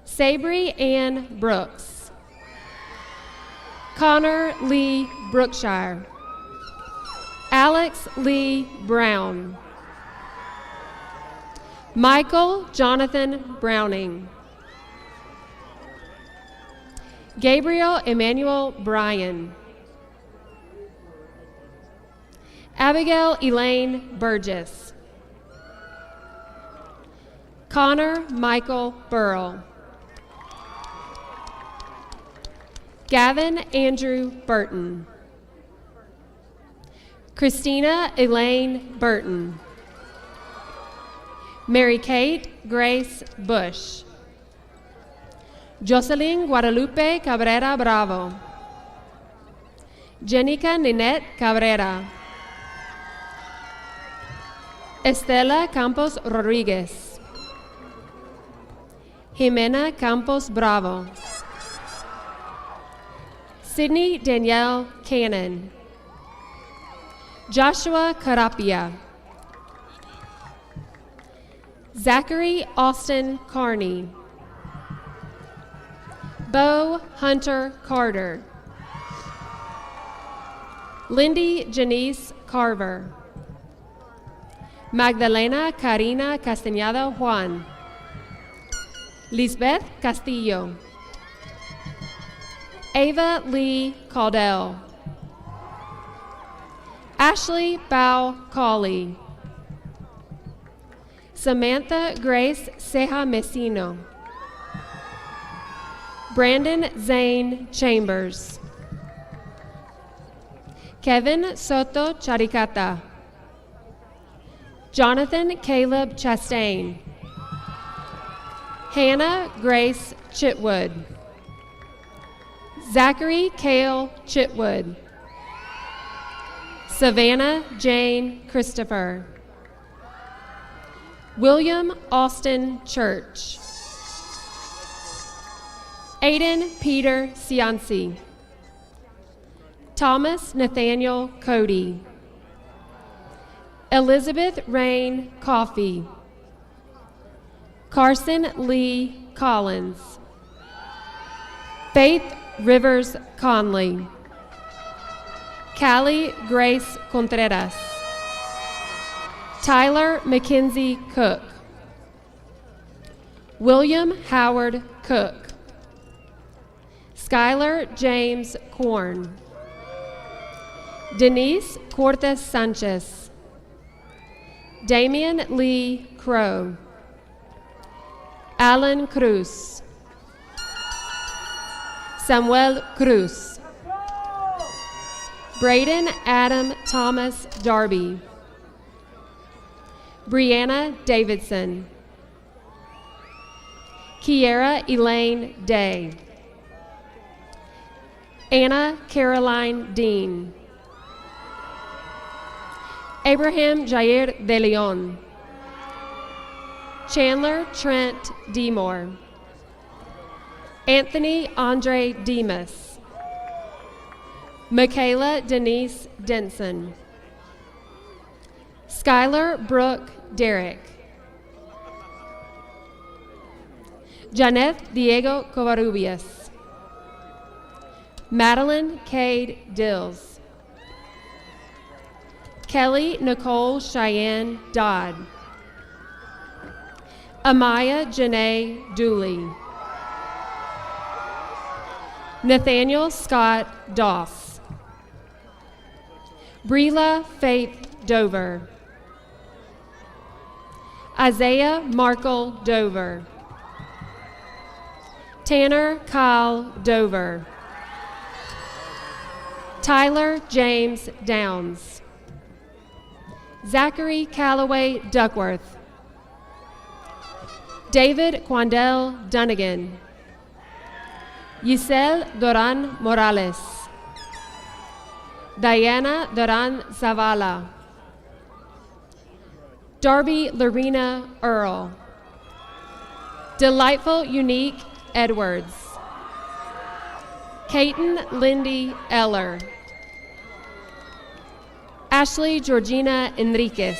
Sabri Ann Brooks. Connor Lee Brookshire. Alex Lee Brown. Michael Jonathan Browning. Gabriel Emmanuel Bryan. Abigail Elaine Burgess. Connor Michael Burrell. Gavin Andrew Burton. Christina Elaine Burton. Mary Kate Grace Bush. Jocelyn Guadalupe Cabrera Bravo. Jenica Ninette Cabrera. Estela Campos Rodriguez. Jimena Campos Bravo. Sydney Danielle Cannon. Joshua Carapia. Zachary Austin Carney. Bo Hunter Carter. Lindy Janice Carver. Magdalena Karina Castañeda Juan. Lisbeth Castillo. Ava Lee Caudell. Ashley Bao Cawley. Samantha Grace Ceja Mesino. Brandon Zane Chambers. Kevin Soto Charicata. Jonathan Caleb Chastain. Hannah Grace Chitwood. Zachary Cale Chitwood. Savannah Jane Christopher. William Austin Church. Aiden Peter Cianci. Thomas Nathaniel Cody. Elizabeth Rain Coffey. Carson Lee Collins. Faith Rivers Conley. Callie Grace Contreras. Tyler Mackenzie Cook. William Howard Cook. Skylar James Korn. Denise Cortez Sanchez. Damian Lee Crow. Alan Cruz. Samuel Cruz. Braden Adam Thomas Darby. Brianna Davidson. Kiera Elaine Day. Anna Caroline Dean. Abraham Jair de Leon. Chandler Trent Demore. Anthony Andre Demas. Michaela Denise Denson. Skylar Brooke Derrick. Janeth Diego Covarrubias. Madeline Cade Dills. Kelly Nicole Cheyenne Dodd. Amaya Janae Dooley. Nathaniel Scott Doss. Brila Faith Dover. Isaiah Markle Dover. Tanner Kyle Dover. Tyler James Downs. Zachary Calloway Duckworth. David Quandell Dunnigan. Giselle Doran Morales. Diana Doran Zavala. Darby Lorena Earl. Delightful Unique Edwards. Caton Lindy Eller. Ashley Georgina Enriquez.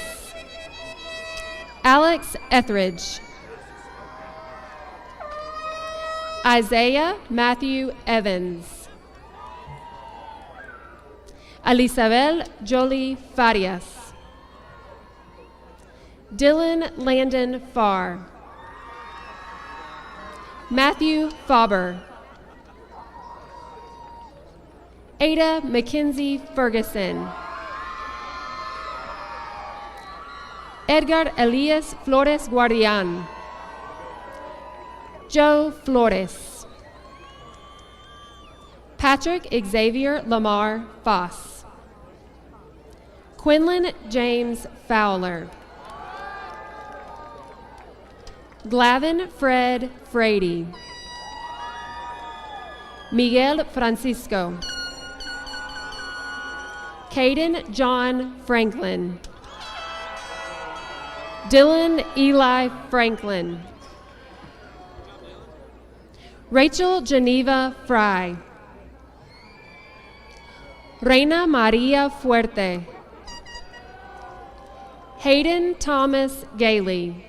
Alex Etheridge. Isaiah Matthew Evans. Elisabel Jolie Farias. Dylan Landon Farr. Matthew Faber. Ada Mackenzie Ferguson. Edgar Elias Flores Guardian. Joe Flores. Patrick Xavier Lamar Foss. Quinlan James Fowler. Glavin Fred Frady. Miguel Francisco. Caden John Franklin. Dylan Eli Franklin. Rachel Geneva Fry. Reina Maria Fuerte. Hayden Thomas Gailey.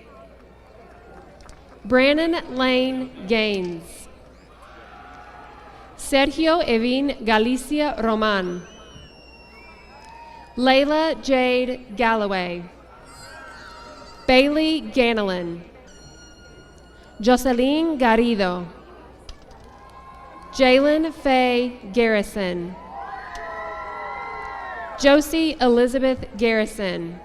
Brannon Lane Gaines. Sergio Evin Galicia Roman. Layla Jade Galloway. Bailey Ganelin. Jocelyn Garrido. Jalen Faye Garrison. Josie Elizabeth Garrison.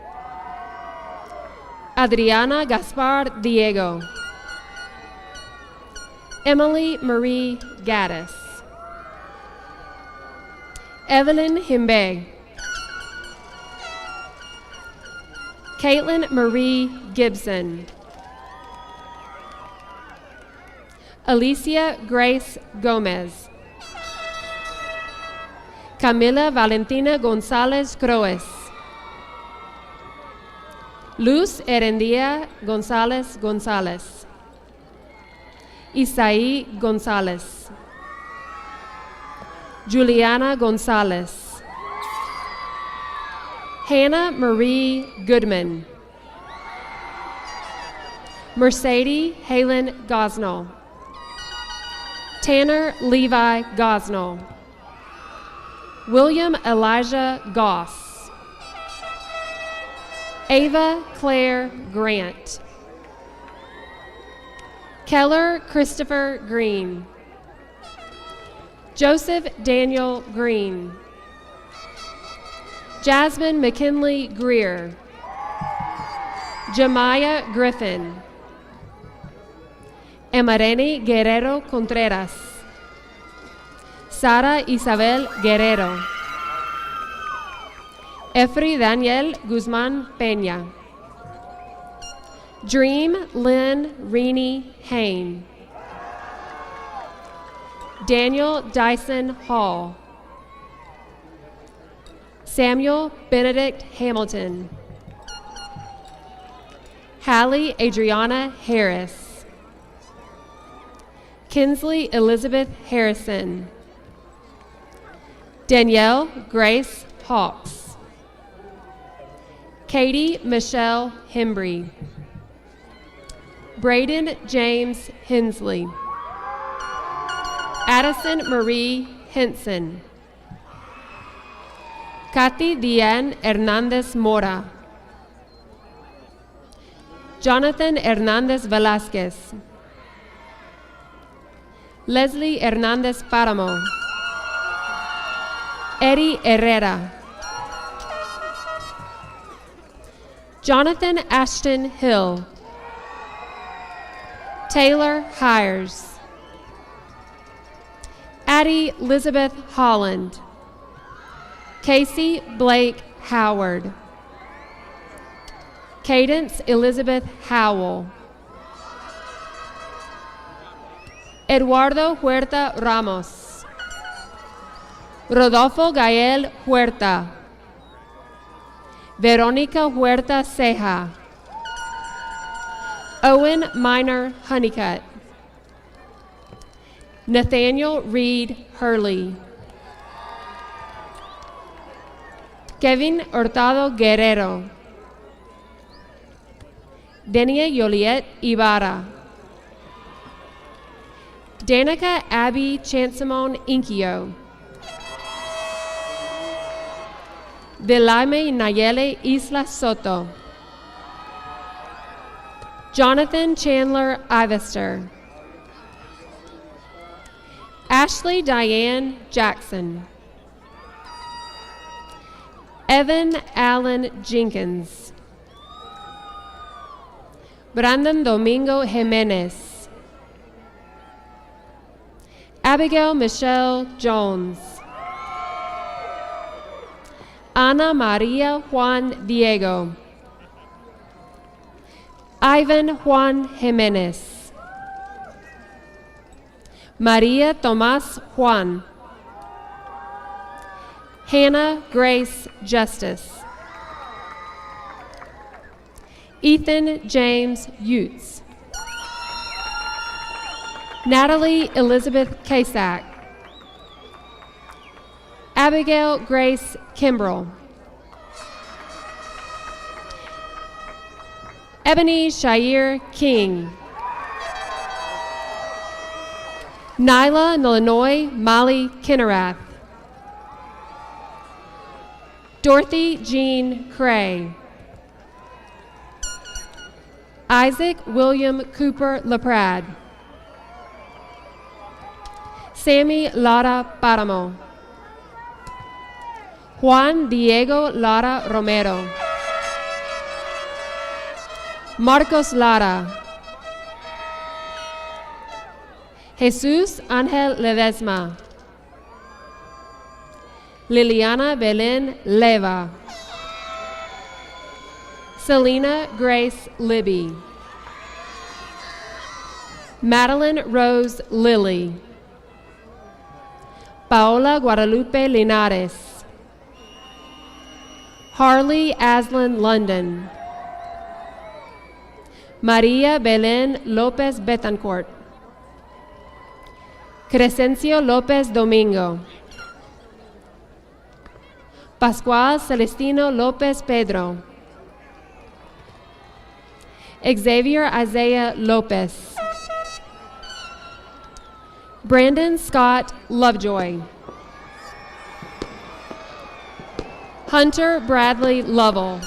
Adriana Gaspar Diego. Emily Marie Gaddis. Evelyn Himbe. Caitlin Marie Gibson. Alicia Grace Gomez. Camila Valentina Gonzalez Croes. Luz Erendia Gonzalez Gonzalez. Isaí Gonzalez. Juliana Gonzalez. Hannah Marie Goodman. Mercedes Halen Gosnell. Tanner Levi Gosnell. William Elijah Goss. Ava Claire Grant. Keller Christopher Green. Joseph Daniel Green. Jasmine McKinley Greer. Jemiah Griffin. Emareni Guerrero Contreras. Sara Isabel Guerrero. Efri Daniel Guzman Peña. Dream Lynn Reaney Hain. Daniel Dyson Hall. Samuel Benedict Hamilton. Hallie Adriana Harris. Kinsley Elizabeth Harrison. Danielle Grace Hawks. Katie Michelle Hembry. Braden James Hensley. Addison Marie Henson. Kathy Diane Hernandez Mora. Jonathan Hernandez Velasquez. Leslie Hernandez Paramo. Eddie Herrera. Jonathan Ashton Hill. Taylor Hires. Addie Elizabeth Holland. Casey Blake Howard. Cadence Elizabeth Howell. Eduardo Huerta Ramos. Rodolfo Gael Huerta. Verónica Huerta Ceja. Owen Minor Honeycutt, Nathaniel Reed Hurley, Kevin Hurtado Guerrero, Denia Yoliet Ibarra, Danica Abby Chansamon Inkio, Delaime Nayeli Isla Soto, Jonathan Chandler Ivester, Ashley Diane Jackson, Evan Allen Jenkins, Brandon Domingo Jimenez, Abigail Michelle Jones, Ana Maria Juan Diego, Ivan Juan Jimenez, Maria Tomas Juan, Hannah Grace Justice, Ethan James Utes, Natalie Elizabeth Kasak, Abigail Grace Kimbrell, Ebony Shair King, Nyla Illinois Molly Kinnerath, Dorothy Jean Cray, Isaac William Cooper LaPrade, Sammy Lara Paramo, Juan Diego Lara Romero, Marcos Lara, Jesus Ángel Ledesma, Liliana Belén Leva, Selena Grace Libby, Madeline Rose Lilly, Paola Guadalupe Linares, Harley Aslan London, Maria Belén López Betancourt, Crescencio López Domingo, Pascual Celestino López Pedro, Xavier Isaiah Lopez, Brandon Scott Lovejoy, Hunter Bradley Lovell,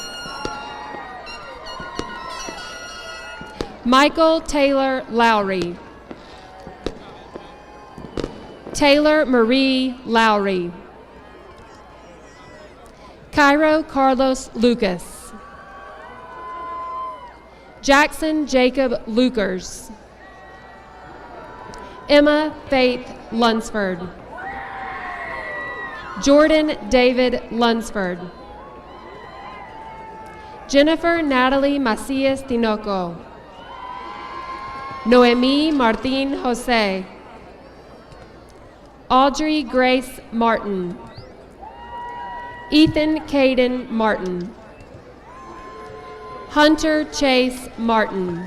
Michael Taylor Lowry, Taylor Marie Lowry, Cairo Carlos Lucas, Jackson Jacob Lukers, Emma Faith Lunsford, Jordan David Lunsford, Jennifer Natalie Macias Tinoco, Noemi Martin Jose, Audrey Grace Martin, Ethan Caden Martin, Hunter Chase Martin,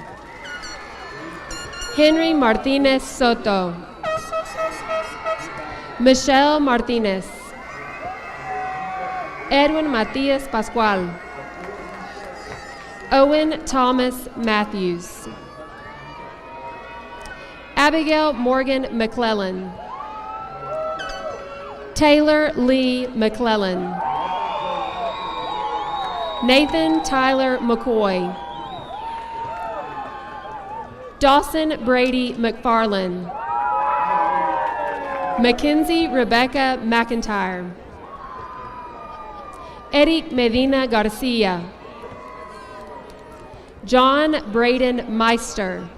Henry Martinez Soto, Michelle Martinez, Edwin Matias Pascual, Owen Thomas Matthews, Abigail Morgan McClellan, Taylor Lee McClellan, Nathan Tyler McCoy, Dawson Brady McFarland, Mackenzie Rebecca McIntyre, Eric Medina Garcia, John Braden Meister,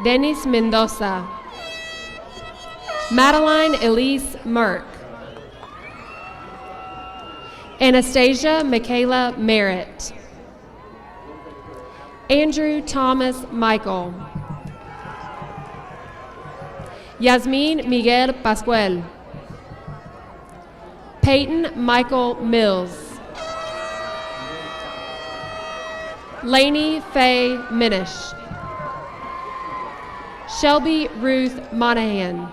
Dennis Mendoza, Madeline Elise Merck, Anastasia Michaela Merritt, Andrew Thomas Michael, Yasmin Miguel Pascual, Peyton Michael Mills, Lainey Faye Minish. Shelby Ruth Monahan.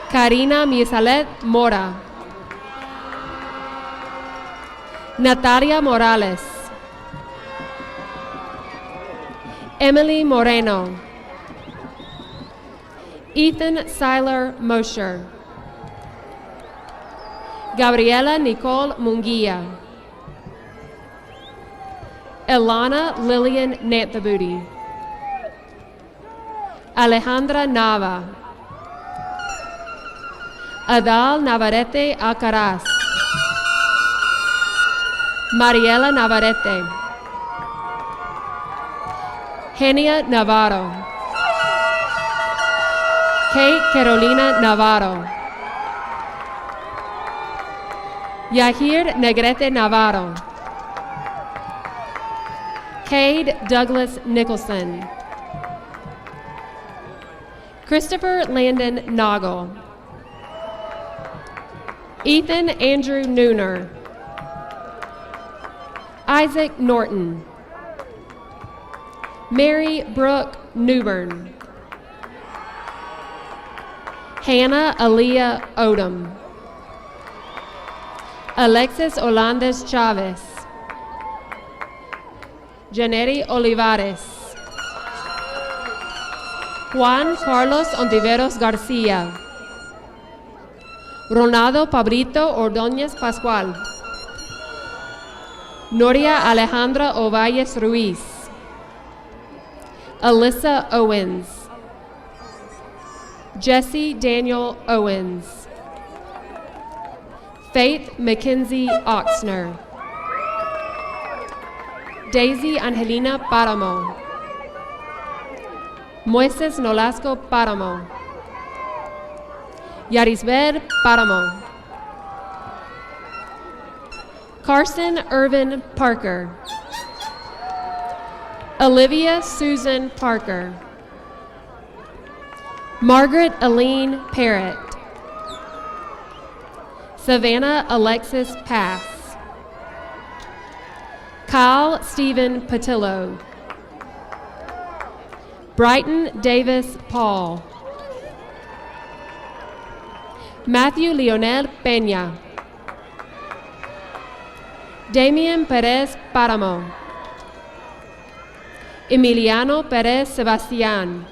Karina Misalet Mora. Natalia Morales. Emily Moreno. Ethan Seiler Mosher. Gabriela Nicole Munguia. Elana Lillian Nantabuti. Alejandra Nava. Adal Navarrete Alcaraz. Mariela Navarrete. Genia Navarro. Kate Carolina Navarro. Yahir Negrete Navarro. Cade Douglas Nicholson. Christopher Landon Noggle. Ethan Andrew Nooner. Isaac Norton. Mary Brooke Newbern. Hannah Aaliyah Odom. Alexis Olandes Chavez. Janery Olivares. Juan Carlos Ontiveros Garcia. Ronaldo Pabrito Ordóñez Pascual. Noria Alejandra Ovalles Ruiz. Alyssa Owens. Jesse Daniel Owens. Faith Mackenzie Oxner. Daisy Angelina Paramo. Moises Nolasco Paramo. Yarisbel Paramo. Carson Irvin Parker. Olivia Susan Parker. Margaret Aline Parrott. Savannah Alexis Pass. Kyle Stephen Patillo. Brighton Davis Paul. Matthew Leonel Peña. Damian Perez Paramo. Emiliano Perez Sebastián.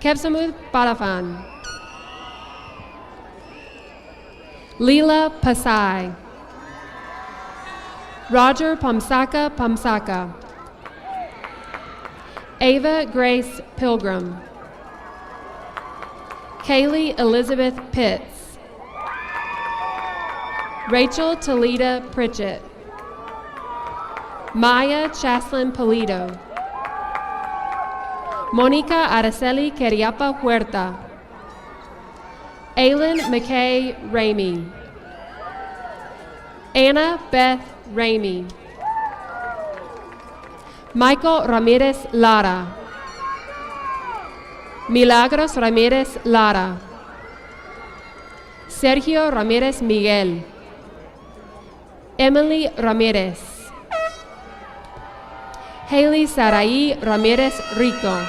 Kepsamud Palafan. Leela Pasai. Roger Pamsaka. Ava Grace Pilgrim. Kaylee Elizabeth Pitts. Rachel Talita Pritchett. Maya Chaslin Polito. Monica Araceli Queriapa Huerta. Aylin McKay Ramey. Anna Beth Ramey. Michael Ramirez Lara. Milagros Ramirez Lara. Sergio Ramirez Miguel. Emily Ramirez. Haley Sarai Ramirez Rico.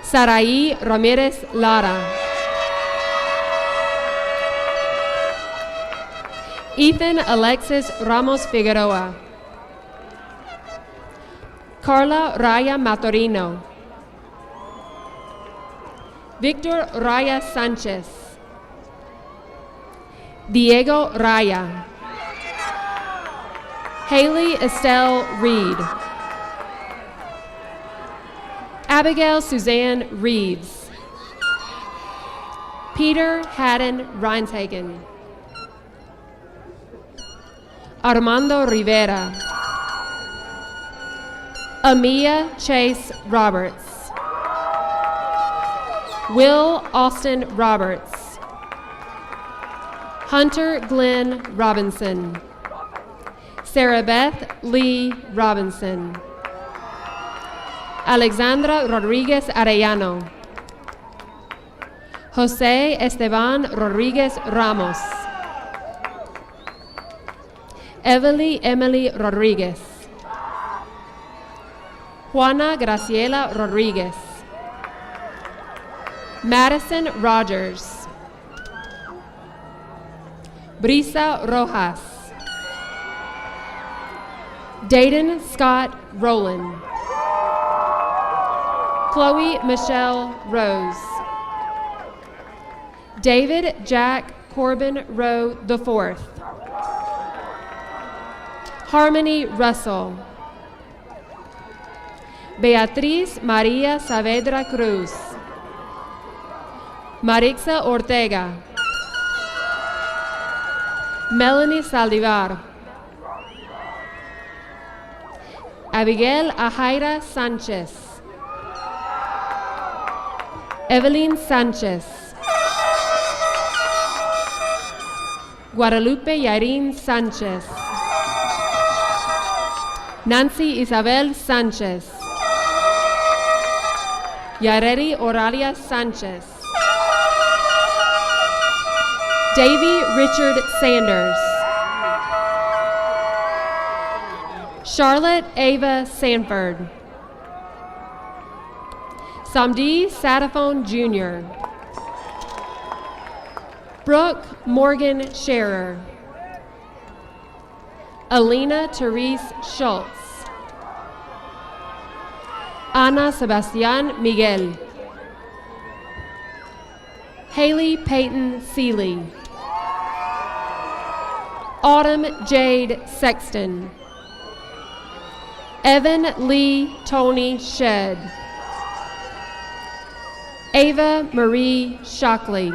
Sarai Ramirez Lara. Ethan Alexis Ramos Figueroa. Carla Raya Matorino. Victor Raya Sanchez. Diego Raya. Haley Estelle Reed. Abigail Suzanne Reeves. Peter Haddon Reinshagen. Armando Rivera. Amia Chase Roberts. Will Austin Roberts. Hunter Glenn Robinson. Sarah Beth Lee Robinson. Alexandra Rodriguez Arellano. Jose Esteban Rodriguez Ramos. Evelyn Emily Rodriguez. Juana Graciela Rodriguez. Madison Rogers. Brisa Rojas. Dayton Scott Rowland. Chloe Michelle Rose. David Jack Corbin Rowe IV. Harmony Russell. Beatriz María Saavedra Cruz. Marixa Ortega. Melanie Saldivar. Abigail Ajaira Sanchez. Evelyn Sanchez. Guadalupe Yarin Sanchez. Nancy Isabel Sanchez. Yareri Oralia Sanchez. Davy Richard Sanders. Charlotte Ava Sanford. Samdi Sadaphone Jr. Brooke Morgan Scherer. Alina Therese Schultz. Ana Sebastian Miguel. Haley Peyton Seeley. Autumn Jade Sexton. Evan Lee Tony Shed. Ava Marie Shockley.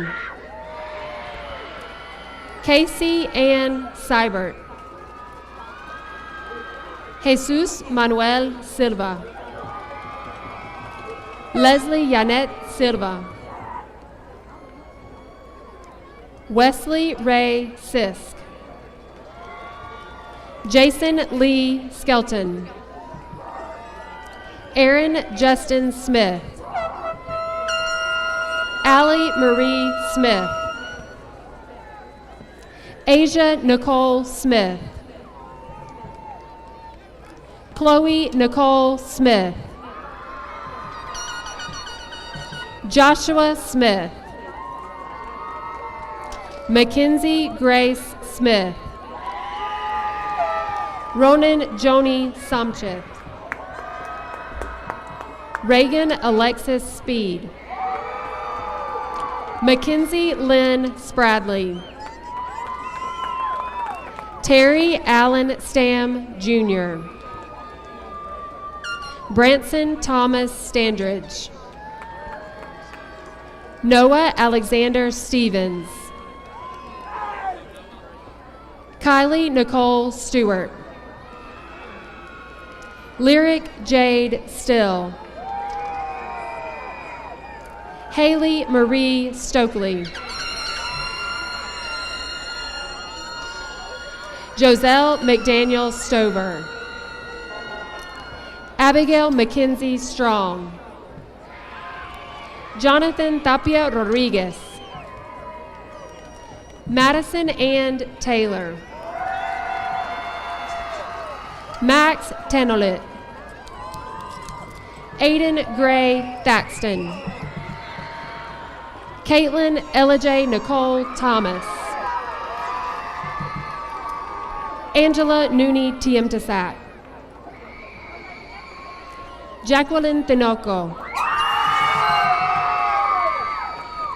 Casey Ann Seibert. Jesus Manuel Silva. Leslie Yanette Silva. Wesley Ray Sisk. Jason Lee Skelton. Aaron Justin Smith. Allie Marie Smith. Asia Nicole Smith. Chloe Nicole Smith. Joshua Smith. Mackenzie Grace Smith. Ronan Joni Samchith. Reagan Alexis Speed. Mackenzie Lynn Spradley. Terry Allen Stam Jr. Branson Thomas Standridge. Noah Alexander Stevens. Kylie Nicole Stewart. Lyric Jade Still. Haley Marie Stokely. Joselle McDaniel Stover. Abigail Mackenzie Strong. Jonathan Tapia Rodriguez. Madison and Taylor. Max Tenolit. Aiden Gray Thaxton. Caitlin Elijah Nicole Thomas. Angela Nooney Tiemtasak. Jacqueline Tinoco.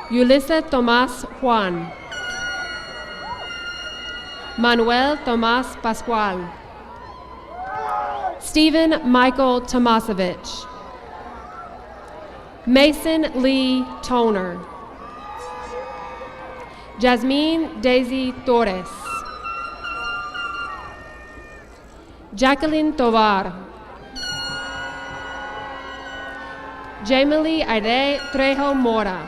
Yulissa Tomas Juan. Manuel Tomas Pascual. Stephen Michael Tomasevich. Mason Lee Toner. Jasmine Daisy Torres. Jacqueline Tovar. Jamily Aide Trejo Mora.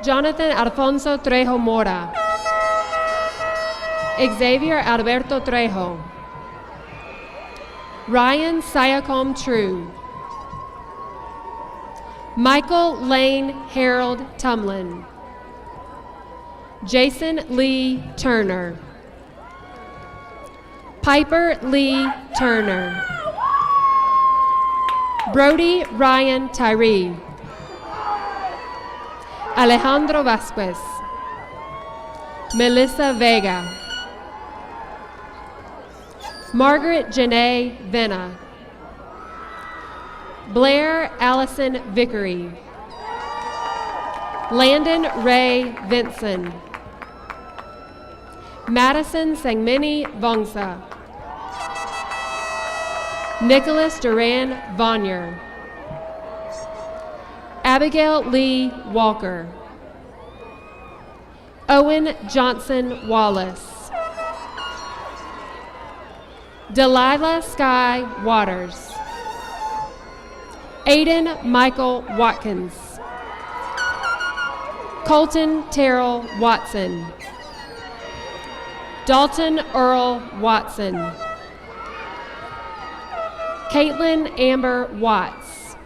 Jonathan Alfonso Trejo Mora. Xavier Alberto Trejo. Ryan Siacom True. Michael Lane Harold Tumlin. Jason Lee Turner. Piper Lee Turner. Brody Ryan Tyree. Alejandro Vasquez. Melissa Vega. Margaret Janae Venna. Blair Allison Vickery. Landon Ray Vinson. Madison Sangmini Vongsa. Nicholas Duran Vonyer. Abigail Lee Walker. Owen Johnson Wallace. Delilah Sky Waters. Aiden Michael Watkins. Colton Terrell Watson. Dalton Earl Watson. Caitlin Amber Watts.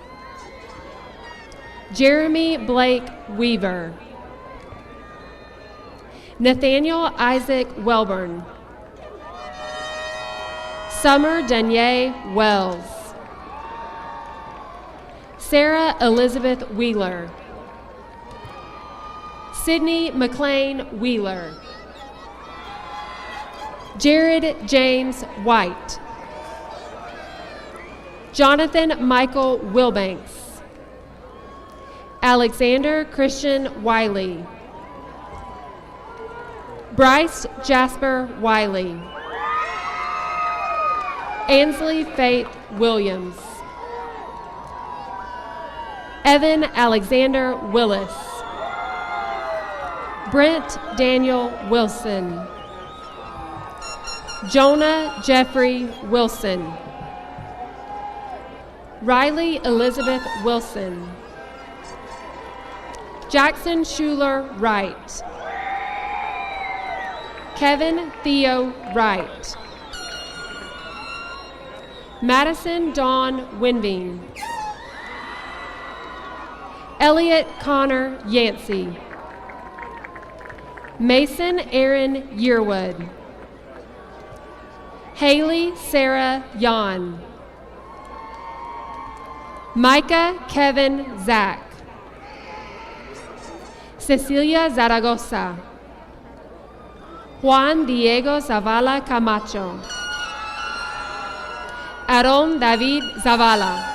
Jeremy Blake Weaver. Nathaniel Isaac Welburn. Summer Danier Wells. Sarah Elizabeth Wheeler. Sydney McLean Wheeler. Jared James White. Jonathan Michael Wilbanks. Alexander Christian Wiley. Bryce Jasper Wiley. Ansley Faith Williams. Evan Alexander Willis. Brent Daniel Wilson. Jonah Jeffrey Wilson. Riley Elizabeth Wilson. Jackson Schuler Wright. Kevin Theo Wright. Madison Dawn Winving. Elliot Connor Yancey. Mason Aaron Yearwood. Haley Sarah Yan. Micah Kevin Zach. Cecilia Zaragoza. Juan Diego Zavala Camacho. Aaron David Zavala.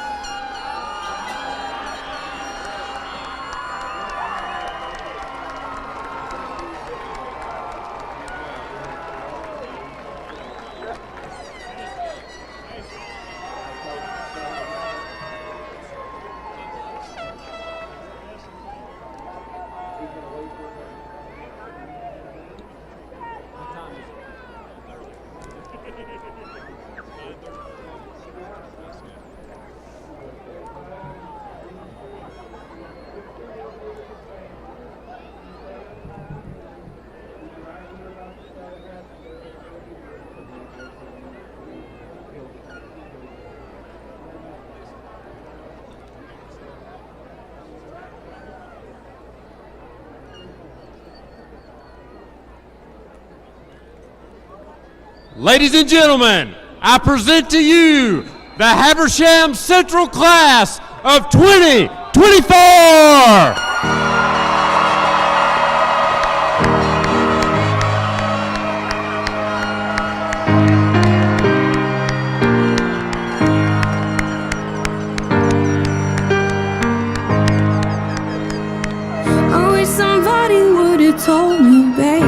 Ladies and gentlemen, I present to you the Habersham Central Class of 2024. I wish somebody would have told me, babe,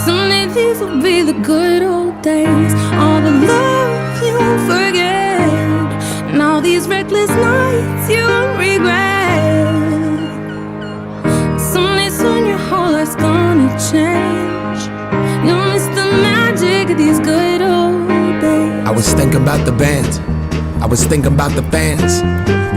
someday these will be the good old days. All the love you forget, and all these reckless nights you regret. Someday soon your whole life's gonna change. You'll miss the magic of these good old days. I was thinking about the band, I was thinking about the fans.